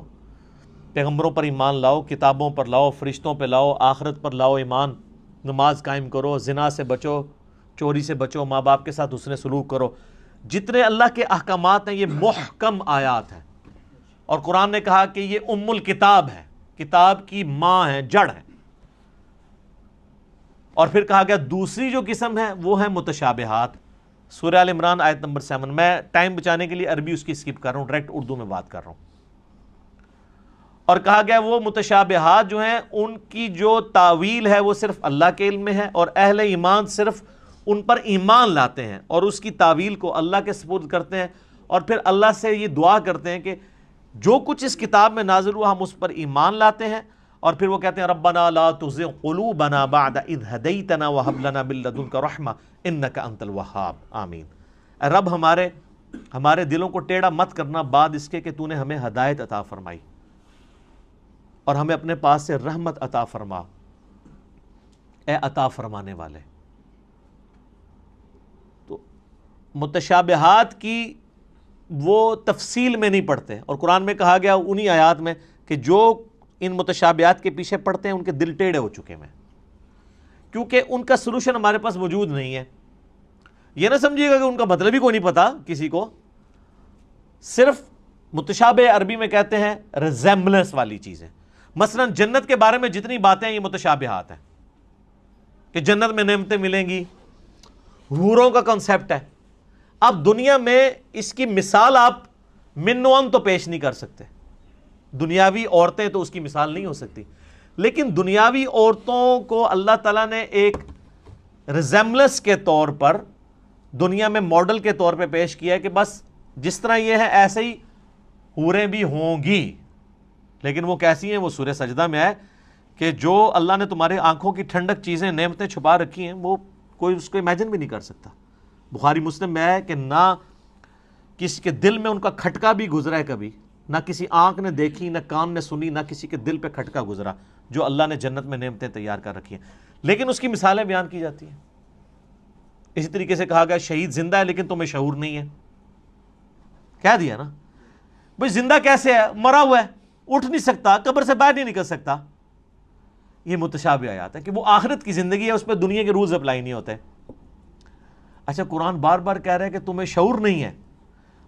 پیغمبروں پر ایمان لاؤ، کتابوں پر لاؤ، فرشتوں پہ لاؤ، آخرت پر لاؤ ایمان، نماز قائم کرو، زنا سے بچو، چوری سے بچو، ماں باپ کے ساتھ حسن سلوک کرو. جتنے اللہ کے احکامات ہیں یہ محکم آیات ہیں. اور قرآن نے کہا کہ یہ ام الکتاب ہے، کتاب کی ماں ہے، جڑ ہے. اور پھر کہا گیا دوسری جو قسم ہے وہ ہے متشابہات. سورہ آل عمران آیت نمبر 7. میں ٹائم بچانے کے لیے عربی اس کی سکپ کر رہا ہوں، ڈائریکٹ اردو میں بات کر رہا ہوں. اور کہا گیا وہ متشابہات جو ہیں ان کی جو تاویل ہے وہ صرف اللہ کے علم میں ہے، اور اہل ایمان صرف ان پر ایمان لاتے ہیں اور اس کی تاویل کو اللہ کے سپرد کرتے ہیں، اور پھر اللہ سے یہ دعا کرتے ہیں کہ جو کچھ اس کتاب میں نازل ہوا ہم اس پر ایمان لاتے ہیں. اور پھر وہ کہتے ہیں ربنا لا تزغ قلوبنا بعد اذ ہدیتنا وہب لنا من لدنک رحمہ انک انت الوہاب آمین. اے رب ہمارے دلوں کو ٹیڑھا مت کرنا بعد اس کے کہ تو نے ہمیں ہدایت عطا فرمائی، اور ہمیں اپنے پاس سے رحمت عطا فرما اے عطا فرمانے والے. تو متشابہات کی وہ تفصیل میں نہیں پڑھتے، اور قرآن میں کہا گیا انہی آیات میں کہ جو ان متشابہات کے پیچھے پڑھتے ہیں ان کے دل ٹیڑھے ہو چکے ہیں، کیونکہ ان کا سلوشن ہمارے پاس موجود نہیں ہے. یہ نہ سمجھیے گا کہ ان کا مطلب ہی کوئی نہیں پتا کسی کو. صرف متشابہ عربی میں کہتے ہیں ریزیمبلنس والی چیزیں. مثلا جنت کے بارے میں جتنی باتیں ہیں یہ متشابہات ہیں کہ جنت میں نعمتیں ملیں گی، حوروں کا کنسیپٹ ہے. اب دنیا میں اس کی مثال آپ من و ان تو پیش نہیں کر سکتے، دنیاوی عورتیں تو اس کی مثال نہیں ہو سکتی، لیکن دنیاوی عورتوں کو اللہ تعالیٰ نے ایک ریزیمبلنس کے طور پر دنیا میں ماڈل کے طور پہ پیش کیا ہے کہ بس جس طرح یہ ہے ایسے ہی حوریں بھی ہوں گی. لیکن وہ کیسی ہیں؟ وہ سورہ سجدہ میں ہے کہ جو اللہ نے تمہارے آنکھوں کی ٹھنڈک چیزیں نعمتیں چھپا رکھی ہیں وہ کوئی اس کو امیجن بھی نہیں کر سکتا. بخاری مسلم میں ہے کہ نہ کسی کے دل میں ان کا کھٹکا بھی گزرا ہے کبھی، نہ کسی آنکھ نے دیکھی، نہ کان نے سنی، نہ کسی کے دل پہ کھٹکا گزرا جو اللہ نے جنت میں نعمتیں تیار کر رکھی ہیں، لیکن اس کی مثالیں بیان کی جاتی ہیں. اسی طریقے سے کہا گیا شہید زندہ ہے لیکن تمہیں شعور نہیں ہے. کہہ دیا نا بھئی زندہ کیسے ہے؟ مرا ہوا ہے، اٹھ نہیں سکتا، قبر سے باہر نہیں نکل سکتا. یہ متشابہ آیات ہے کہ وہ آخرت کی زندگی ہے، اس پہ دنیا کے رولز اپلائی نہیں ہوتے. اچھا قرآن بار بار کہہ رہا ہے کہ تمہیں شعور نہیں ہے.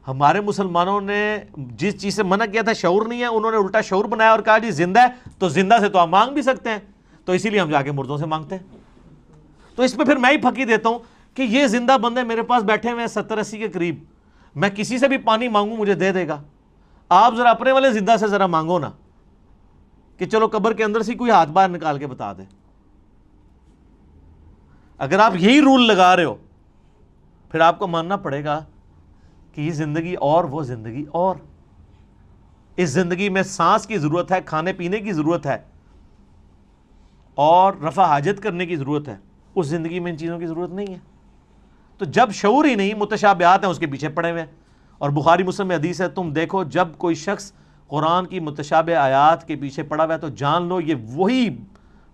ہمارے مسلمانوں نے جس چیز سے منع کیا تھا شعور نہیں ہے، انہوں نے الٹا شعور بنایا اور کہا جی زندہ ہے تو زندہ سے تو ہم مانگ بھی سکتے ہیں، تو اسی لیے ہم جا کے مردوں سے مانگتے ہیں. تو اس پہ پھر میں ہی پھکی دیتا ہوں کہ یہ زندہ بندے میرے پاس بیٹھے ہوئے ہیں 70-80 کے قریب، میں کسی سے بھی پانی مانگوں مجھے دے دے گا. آپ ذرا اپنے والے زندہ سے ذرا مانگو نا کہ چلو قبر کے اندر سے کوئی ہاتھ باہر نکال کے بتا دے. اگر آپ یہی رول لگا رہے ہو پھر آپ کو ماننا پڑے گا کہ یہ زندگی اور وہ زندگی اور. اس زندگی میں سانس کی ضرورت ہے، کھانے پینے کی ضرورت ہے اور رفع حاجت کرنے کی ضرورت ہے. اس زندگی میں ان چیزوں کی ضرورت نہیں ہے. تو جب شعور ہی نہیں، متشابہات ہیں اس کے پیچھے پڑے ہوئے ہیں. اور بخاری مسلم میں حدیث ہے تم دیکھو جب کوئی شخص قرآن کی متشابہ آیات کے پیچھے پڑا ہوا ہے تو جان لو یہ وہی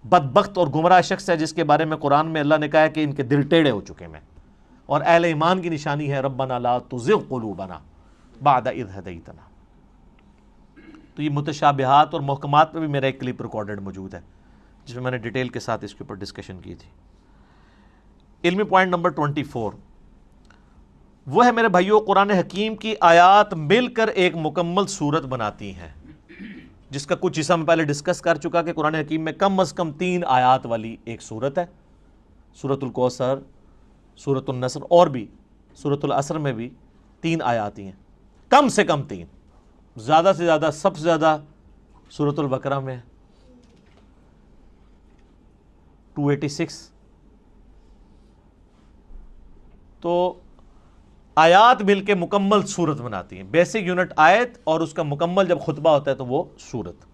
بدبخت اور گمراہ شخص ہے جس کے بارے میں قرآن میں اللہ نے کہا ہے کہ ان کے دل ٹیڑھے ہو چکے ہیں. اور اہل ایمان کی نشانی ہے ربنا لا تزغ قلوبنا بعد اذ ہدیتنا. تو یہ متشابہات اور محکمات پہ بھی میرا ایک کلپ ریکارڈڈ موجود ہے جس میں میں نے ڈیٹیل کے ساتھ اس کے اوپر ڈسکشن کی تھی. علمی پوائنٹ نمبر 24 وہ ہے میرے بھائیوں قرآن حکیم کی آیات مل کر ایک مکمل صورت بناتی ہیں، جس کا کچھ حصہ میں پہلے ڈسکس کر چکا کہ قرآن حکیم میں کم از کم 3 آیات والی ایک صورت ہے. سورۃ الکوثر، سورۃ النصر اور بھی سورۃ العصر میں بھی 3 آیات ہی ہیں، کم سے کم 3، زیادہ سے زیادہ سب سے زیادہ سورۃ البقرہ میں 286. تو آیات مل کے مکمل صورت بناتی ہیں. بیسک یونٹ آیت اور اس کا مکمل جب خطبہ ہوتا ہے تو وہ صورت.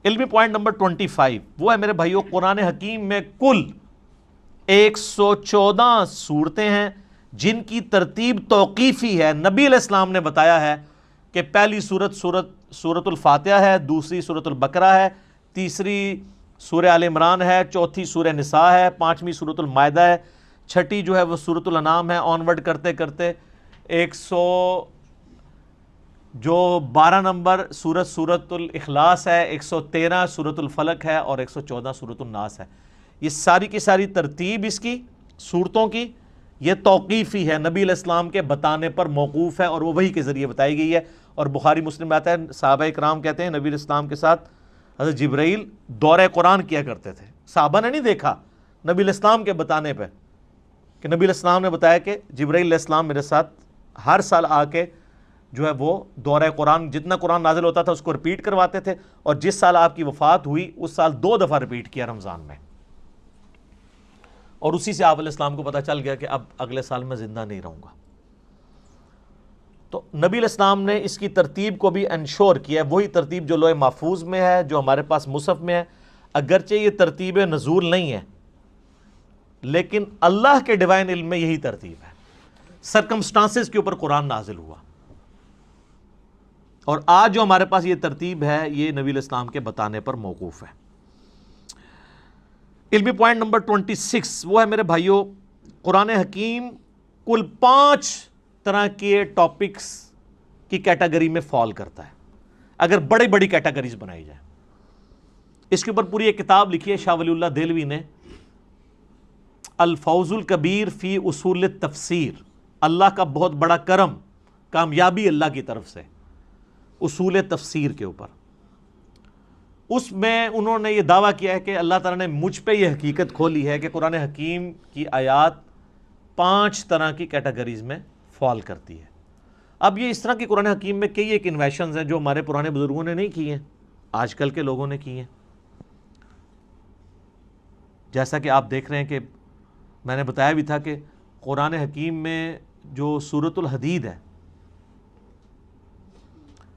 علمی پوائنٹ نمبر 25 وہ ہے میرے بھائیو، قرآن حکیم میں کل 114 صورتیں ہیں جن کی ترتیب توقیفی ہے۔ نبی علیہ السلام نے بتایا ہے کہ پہلی سورۃ الفاتحہ ہے، دوسری سورۃ البقرہ ہے، تیسری سورہ آل عمران ہے، چوتھی سورہ نساء ہے، پانچویں سورۃ المائدہ ہے، چھٹی جو ہے وہ سورۃ الانعام ہے، آنورڈ کرتے کرتے 12 نمبر سورۃ الاخلاص ہے، 113 سورۃ الفلق ہے اور 114 سورۃ الناس ہے۔ یہ ساری کی ساری ترتیب اس کی صورتوں کی یہ توقیفی ہے، نبی علیہ السلام کے بتانے پر موقوف ہے اور وہ وحی کے ذریعے بتائی گئی ہے۔ اور بخاری مسلم میں آتا ہے، صحابہ کرام کہتے ہیں نبی علیہ السلام کے ساتھ حضرت جبرائیل دورہ قرآن کیا کرتے تھے۔ صحابہ نے نہیں دیکھا، نبی علیہ السلام کے بتانے پہ، کہ نبی علیہ السلام نے بتایا کہ جبرائیل علیہ السلام میرے ساتھ ہر سال آ کے جو ہے وہ دورہ قرآن جتنا قرآن نازل ہوتا تھا اس کو رپیٹ کرواتے تھے، اور جس سال آپ کی وفات ہوئی اس سال 2 دفعہ رپیٹ کیا رمضان میں، اور اسی سے آپ علیہ السلام کو پتہ چل گیا کہ اب اگلے سال میں زندہ نہیں رہوں گا۔ تو نبی علیہ السلام نے اس کی ترتیب کو بھی انشور کیا ہے، وہی ترتیب جو لوح محفوظ میں ہے، جو ہمارے پاس مصحف میں ہے، اگرچہ یہ ترتیب نزول نہیں ہے لیکن اللہ کے ڈیوائن علم میں یہی ترتیب ہے، سرکمسٹانسز کے اوپر قرآن نازل ہوا، اور آج جو ہمارے پاس یہ ترتیب ہے یہ نبی علیہ السلام کے بتانے پر موقوف ہے۔ علمی پوائنٹ نمبر 26 وہ ہے میرے بھائیوں، قرآن حکیم کل 5 طرح کے ٹاپکس کی کیٹیگری میں فال کرتا ہے، اگر بڑی بڑی کیٹیگریز بنائی جائیں۔ اس کے اوپر پوری ایک کتاب لکھی ہے شاہ ولی اللہ دہلوی نے، الفوز الکبیر فی اصول التفسیر، اللہ کا بہت بڑا کرم، کامیابی اللہ کی طرف سے اصول تفسیر کے اوپر۔ اس میں انہوں نے یہ دعویٰ کیا ہے کہ اللہ تعالیٰ نے مجھ پہ یہ حقیقت کھولی ہے کہ قرآن حکیم کی آیات 5 طرح کی کیٹیگریز میں فال کرتی ہے۔ اب یہ اس طرح کی قرآن حکیم میں کئی ایک انویشنز ہیں جو ہمارے پرانے بزرگوں نے نہیں کی ہیں، آج کل کے لوگوں نے کی ہیں۔ جیسا کہ آپ دیکھ رہے ہیں کہ میں نے بتایا بھی تھا کہ قرآن حکیم میں جو سورۃ الحدید ہے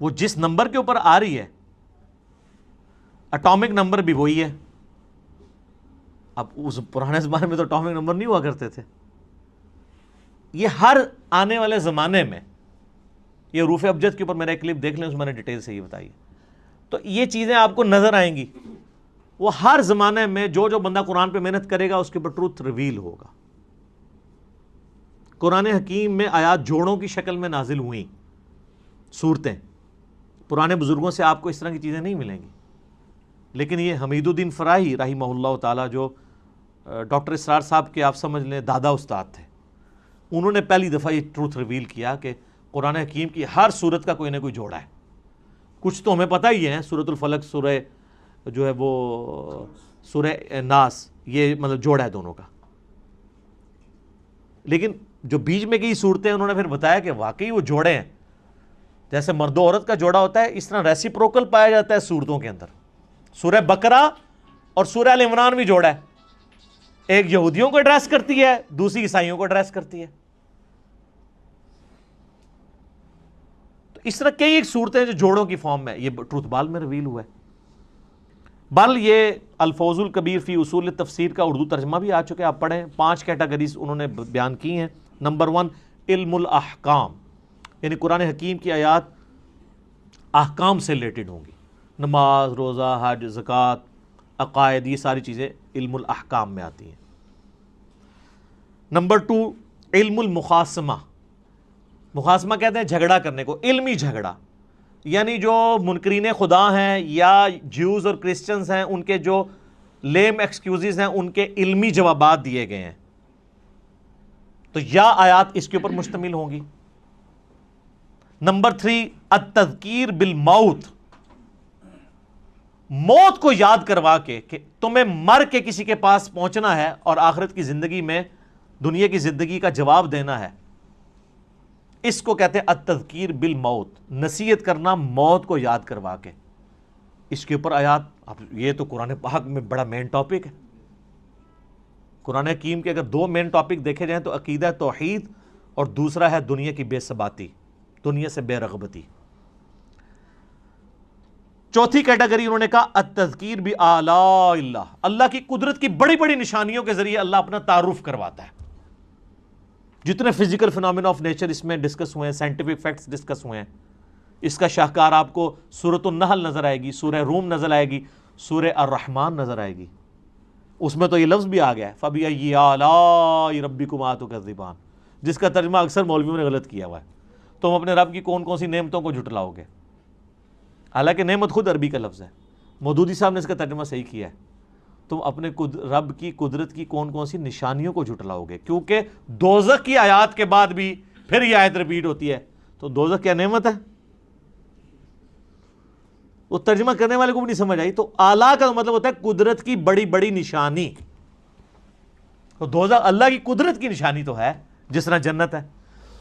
وہ جس نمبر کے اوپر آ رہی ہے اٹامک نمبر بھی وہی ہے۔ اب اس پرانے زمانے میں تو اٹامک نمبر نہیں ہوا کرتے تھے، یہ ہر آنے والے زمانے میں، یہ حروف ابجد کے اوپر میرا ایک کلپ دیکھ لیں، اس میں نے ڈیٹیل سے یہ بتائی، تو یہ چیزیں آپ کو نظر آئیں گی۔ وہ ہر زمانے میں جو بندہ قرآن پہ محنت کرے گا اس کے اوپر ٹروتھ ریویل ہوگا۔ قرآن حکیم میں آیات جوڑوں کی شکل میں نازل ہوئیں صورتیں، پرانے بزرگوں سے آپ کو اس طرح کی چیزیں نہیں ملیں گی۔ لیکن یہ حمید الدین فراہی رحمہ اللہ تعالیٰ، جو ڈاکٹر اسرار صاحب کے آپ سمجھ لیں دادا استاد تھے، انہوں نے پہلی دفعہ یہ ٹروتھ ریویل کیا کہ قرآن حکیم کی ہر صورت کا کوئی نہ کوئی جوڑا ہے۔ کچھ تو ہمیں پتہ ہی ہے، سورۃ الفلق، سورہ جو ہے وہ سورہ ناس، یہ مطلب جوڑا ہے دونوں کا، لیکن جو بیچ میں کی صورتیں انہوں نے پھر بتایا کہ واقعی وہ جوڑے ہیں، جیسے مرد و عورت کا جوڑا ہوتا ہے اس طرح ریسیپروکل پایا جاتا ہے صورتوں کے اندر۔ سورہ بقرہ اور سورہ آل عمران بھی جوڑا ہے، ایک یہودیوں کو ایڈریس کرتی ہے، دوسری عیسائیوں کو ایڈریس کرتی ہے۔ تو اس طرح کئی ایک صورتیں جو جوڑوں کی فارم میں، یہ ٹروتھ بال میں ریویل ہوا ہے۔ بل یہ الفوز الکبیر فی اصول تفسیر کا اردو ترجمہ بھی آ چکے، آپ پڑھیں۔ 5 کیٹیگریز انہوں نے بیان کی ہیں۔ نمبر 1 علم الاحکام، یعنی قرآن حکیم کی آیات احکام سے ریلیٹڈ ہوں گی، نماز، روزہ، حج، زکوٰۃ، عقائد، یہ ساری چیزیں علم الاحکام میں آتی ہیں۔ نمبر 2 علم المخاصمہ، مخاصمہ کہتے ہیں جھگڑا کرنے کو، علمی جھگڑا، یعنی جو منکرین خدا ہیں یا جیوز اور کرسچنز ہیں، ان کے جو لیم ایکسکیوزز ہیں ان کے علمی جوابات دیے گئے ہیں، تو یا آیات اس کے اوپر مشتمل ہوں گی۔ نمبر 3 التذکیر بالموت، موت کو یاد کروا کے کہ تمہیں مر کے کسی کے پاس پہنچنا ہے اور آخرت کی زندگی میں دنیا کی زندگی کا جواب دینا ہے، اس کو کہتے ہیں التذکیر بالموت، نصیحت کرنا موت کو یاد کروا کے۔ اس کے اوپر آیات، اب یہ تو قرآن پاک میں بڑا مین ٹاپک ہے۔ قرآن حکیم کے اگر 2 مین ٹاپک دیکھے جائیں تو عقیدہ توحید اور دوسرا ہے دنیا کی بے ثباتی، دنیا سے بے رغبتی۔ چوتھی کیٹیگری انہوں نے کہا التذکیر بآلاء اللہ، اللہ کی قدرت کی بڑی بڑی نشانیوں کے ذریعے اللہ اپنا تعارف کرواتا ہے. جتنے فزیکل فینومینا آف نیچر اس میں ڈسکس ہوئے ہیں، سائنٹیفک فیکٹس ڈسکس ہوئے ہیں، اس کا شاہکار آپ کو سورۃ النحل نظر آئے گی، سورہ روم نظر آئے گی، سورہ الرحمن نظر آئے گی. اس میں تو یہ لفظ بھی آ گیا ہے فَبِأَيِّ آلَاءِ رَبِّكُمَا تُكَذِّبَانِ، جس کا ترجمہ اکثر مولویوں نے غلط کیا ہوا ہے. تم اپنے رب کی کون کون سی نعمتوں کو جھٹلاؤ گے؟ حالانکہ نعمت خود عربی کا لفظ ہے. مودودی صاحب نے اس کا ترجمہ صحیح کیا ہے، تم اپنے رب کی قدرت کی کون کون سی نشانیوں کو جھٹلاؤ گے، کیونکہ دوزخ کی آیات کے بعد بھی پھر یہ آیت ریپیٹ ہوتی ہے. تو دوزخ کیا نعمت ہے؟ وہ ترجمہ کرنے والے کو بھی نہیں سمجھ آئی. تو اعلیٰ کا مطلب ہوتا ہے قدرت کی بڑی بڑی نشانی. تو دوزخ اللہ کی قدرت کی نشانی تو ہے، جس طرح جنت ہے.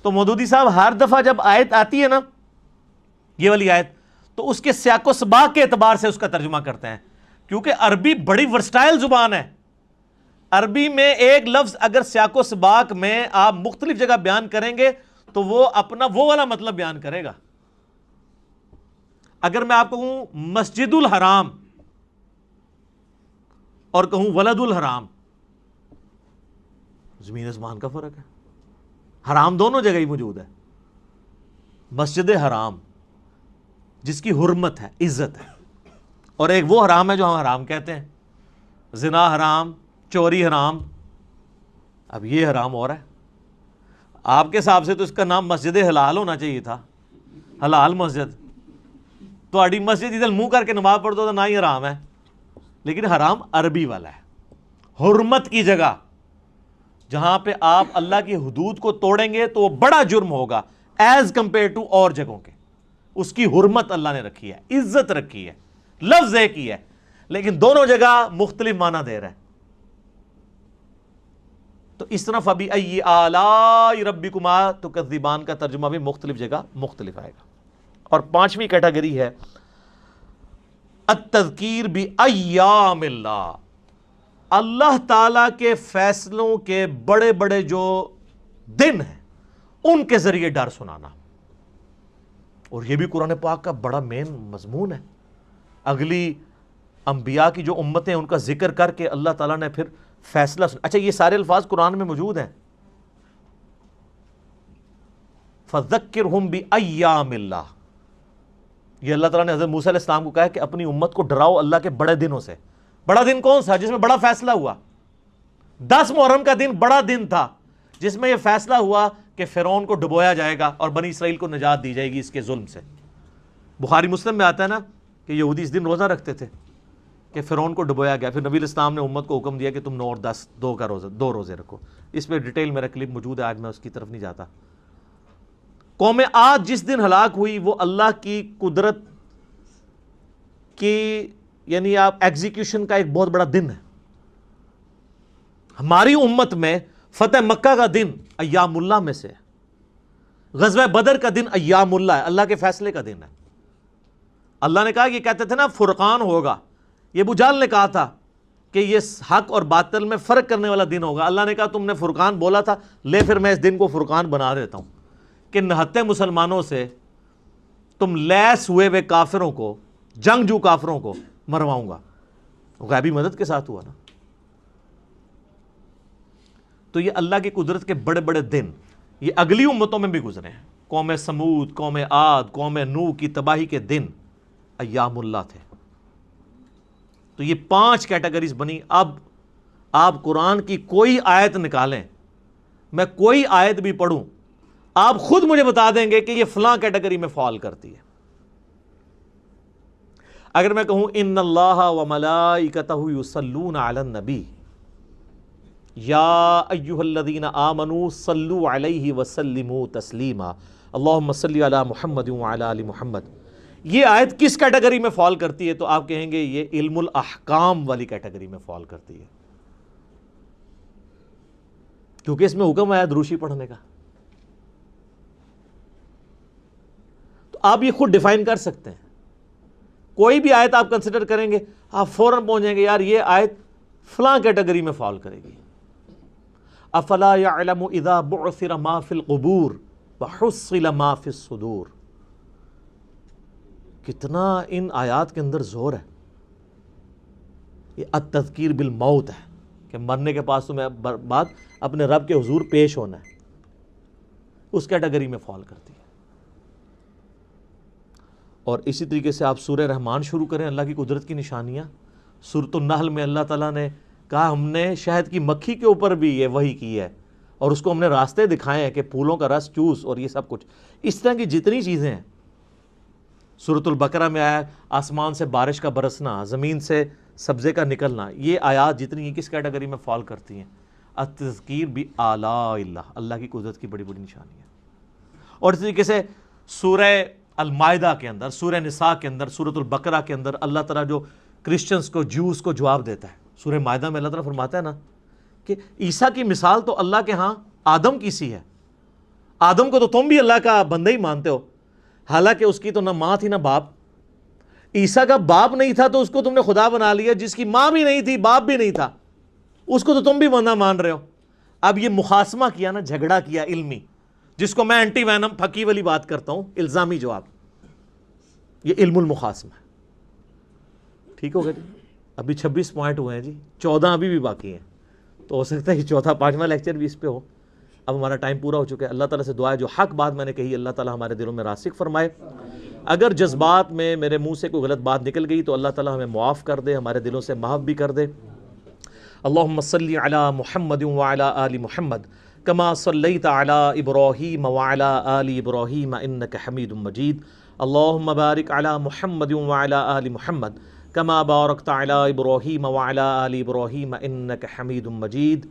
تو مودودی صاحب ہر دفعہ جب آیت آتی ہے نا، یہ والی آیت، تو اس کے سیاق و سباق کے اعتبار سے اس کا ترجمہ کرتے ہیں، کیونکہ عربی بڑی ورسٹائل زبان ہے. عربی میں ایک لفظ اگر سیاق و سباق میں آپ مختلف جگہ بیان کریں گے تو وہ اپنا وہ والا مطلب بیان کرے گا. اگر میں آپ کو کہوں مسجد الحرام اور کہوں ولد الحرام، زمین آسمان کا فرق ہے. حرام دونوں جگہ ہی موجود ہے. مسجد حرام جس کی حرمت ہے، عزت ہے، اور ایک وہ حرام ہے جو ہم حرام کہتے ہیں، زنا حرام، چوری حرام. اب یہ حرام ہو رہا ہے. آپ کے حساب سے تو اس کا نام مسجد حلال ہونا چاہیے تھا، حلال مسجد. تو اڈی مسجد ادھر منہ کر کے نماز پڑھ دو تو نہ ہی حرام ہے، لیکن حرام عربی والا ہے. حرمت کی جگہ جہاں پہ آپ اللہ کی حدود کو توڑیں گے تو وہ بڑا جرم ہوگا ایز کمپیئر ٹو اور جگہوں کے. اس کی حرمت اللہ نے رکھی ہے، عزت رکھی ہے، لفظ ایک ہی ہے لیکن دونوں جگہ مختلف معنی دے رہا ہے. تو اس طرح فَبِأَيِّ آلَاءِ رَبِّكُمَا تُكَذِّبَانِ کا ترجمہ بھی مختلف جگہ مختلف آئے گا. اور پانچویں کیٹیگری ہے التذکیر بأیام اللہ، اللہ تعالی کے فیصلوں کے بڑے بڑے جو دن ہیں ان کے ذریعے ڈر سنانا. اور یہ بھی قرآن پاک کا بڑا مین مضمون ہے. اگلی انبیاء کی جو امتیں ان کا ذکر کر کے اللہ تعالیٰ نے پھر فیصلہ اچھا یہ سارے الفاظ قرآن میں موجود ہیں. فَذَكِّرْهُمْ بِأَيَّامِ اللَّهِ، یہ اللہ تعالیٰ نے حضرت موسیٰ علیہ السلام کو کہا کہ اپنی امت کو ڈراؤ اللہ کے بڑے دنوں سے. بڑا دن کون سا؟ جس میں بڑا فیصلہ ہوا. 10 محرم کا دن بڑا دن تھا جس میں یہ فیصلہ ہوا کہ فرعون کو ڈبویا جائے گا اور بنی اسرائیل کو نجات دی جائے گی اس کے ظلم سے. بخاری مسلم میں آتا ہے نا کہ یہودی اس دن روزہ رکھتے تھے کہ فرعون کو ڈبویا گیا. پھر نبی علیہ السلام نے امت کو حکم دیا کہ تم 9 اور 10 دو روزے رکھو. اس پہ ڈیٹیل میرا کلپ موجود ہے، آج میں اس کی طرف نہیں جاتا. قوم عاد جس دن ہلاک ہوئی وہ اللہ کی قدرت کی یعنی آپ ایگزیکیوشن کا ایک بہت بڑا دن ہے. ہماری امت میں فتح مکہ کا دن ایام اللہ میں سے ہے. غزوہ بدر کا دن ایام اللہ ہے، اللہ کے فیصلے کا دن ہے. اللہ نے کہا یہ کہتے تھے نا فرقان ہوگا، یہ ابو جہل نے کہا تھا کہ یہ حق اور باطل میں فرق کرنے والا دن ہوگا. اللہ نے کہا تم نے فرقان بولا تھا، لے پھر میں اس دن کو فرقان بنا دیتا ہوں کہ نہتے مسلمانوں سے تم لیس ہوئے کافروں کو، جنگجو کافروں کو مرواؤں گا. غیبی مدد کے ساتھ ہوا نا. تو یہ اللہ کی قدرت کے بڑے بڑے دن یہ اگلی امتوں میں بھی گزرے ہیں. قوم سمود، قوم عاد، قوم نوح کی تباہی کے دن ایام اللہ تھے. تو یہ 5 کیٹیگریز بنی. اب آپ قرآن کی کوئی آیت نکالیں، میں کوئی آیت بھی پڑھوں، آپ خود مجھے بتا دیں گے کہ یہ فلاں کیٹیگری میں فال کرتی ہے. اگر میں کہوں ان اللہ وملائکتہ یصلون علی النبی یا ایھا الذین آمنوا صلوا علیہ وسلموا تسلیما اللہم صلی علی محمد وعلی آل محمد، یہ آیت کس کیٹیگری میں فال کرتی ہے؟ تو آپ کہیں گے یہ علم الاحکام والی کیٹیگری میں فال کرتی ہے، کیونکہ اس میں حکم ہے دروشی پڑھنے کا. تو آپ یہ خود ڈیفائن کر سکتے ہیں. کوئی بھی آیت آپ کنسیڈر کریں گے آپ فوراً پہنچیں گے یار یہ آیت فلاں کیٹیگری میں فال کرے گی. افلا یعلم اذا بعثر ما فی القبور وحصل ما فی الصدور. کتنا ان آیات کے اندر زور ہے. یہ التذکیر بالموت ہے کہ مرنے کے پاس تمہیں بعد اپنے رب کے حضور پیش ہونا ہے. اس کیٹیگری میں فال کرتی ہے. اور اسی طریقے سے آپ سورہ رحمان شروع کریں, اللہ کی قدرت کی نشانیاں. سورۃ النحل میں اللہ تعالیٰ نے کہا ہم نے شہد کی مکھی کے اوپر بھی یہ وحی کی ہے, اور اس کو ہم نے راستے دکھائے ہیں کہ پھولوں کا رس چوس, اور یہ سب کچھ اس طرح کی جتنی چیزیں ہیں. سورۃ البقرہ میں آیا آسمان سے بارش کا برسنا, زمین سے سبزے کا نکلنا. یہ آیات جتنی ہیں کس کیٹیگری میں فال کرتی ہیں؟ التذکیر بآلاء اللہ, اللہ کی قدرت کی بڑی بڑی نشانی ہے. اور اس طریقے سے سورہ المائدہ کے اندر, سورہ نساء کے اندر, سورۃ البقرہ کے اندر اللہ تعالیٰ جو کرسچنز کو, جوز کو جواب دیتا ہے. سورہ مائدہ میں اللہ تعالیٰ فرماتا ہے نا کہ عیسیٰ کی مثال تو اللہ کے ہاں آدم کی سی ہے. آدم کو تو تم بھی اللہ کا بندہ ہی مانتے ہو, حالانکہ اس کی تو نہ ماں تھی نہ باپ. عیسیٰ کا باپ نہیں تھا تو اس کو تم نے خدا بنا لیا. جس کی ماں بھی نہیں تھی, باپ بھی نہیں تھا, اس کو تو تم بھی بندہ مان رہے ہو. اب یہ مخاصمہ کیا نا, جھگڑا کیا علمی, جس کو میں اینٹی وینم پھکی والی بات کرتا ہوں, الزامی جواب. یہ علم المخاصمہ ہے. ٹھیک ہو گیا جی. ابھی 26 پوائنٹ ہوئے ہیں جی, 14 ابھی بھی باقی ہیں. تو ہو سکتا ہے کہ چوتھا 5واں لیکچر بھی اس پہ ہو. اب ہمارا ٹائم پورا ہو چکا ہے. اللہ تعالیٰ سے دعا ہے جو حق بات میں نے کہی اللہ تعالیٰ ہمارے دلوں میں راسخ فرمائے. اگر جذبات میں میرے منہ سے کوئی غلط بات نکل گئی تو اللہ تعالیٰ ہمیں معاف کر دے, ہمارے دلوں سے محو بھی کر دے. اللہم صلی علی محمد وعلی آل محمد کما صلیت علی ابراہیم وعلی آل ابراہیم انک حمید مجید. اللہم بارک علی محمد وعلی آل محمد کما بارکت علی ابراہیم وعلی آل ابراہیم انک حمید مجید.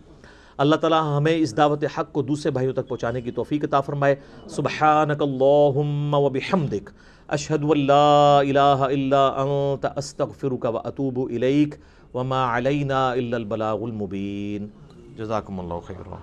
اللہ تعالیٰ ہمیں اس دعوت حق کو دوسرے بھائیوں تک پہنچانے کی توفیق عطا فرمائے. سبحانک اللہم وبحمدک اشہد ان لا الہ الا انت استغفرک واتوب الیک وما علینا الا البلاغ المبین. جزاکم اللہ خیرا.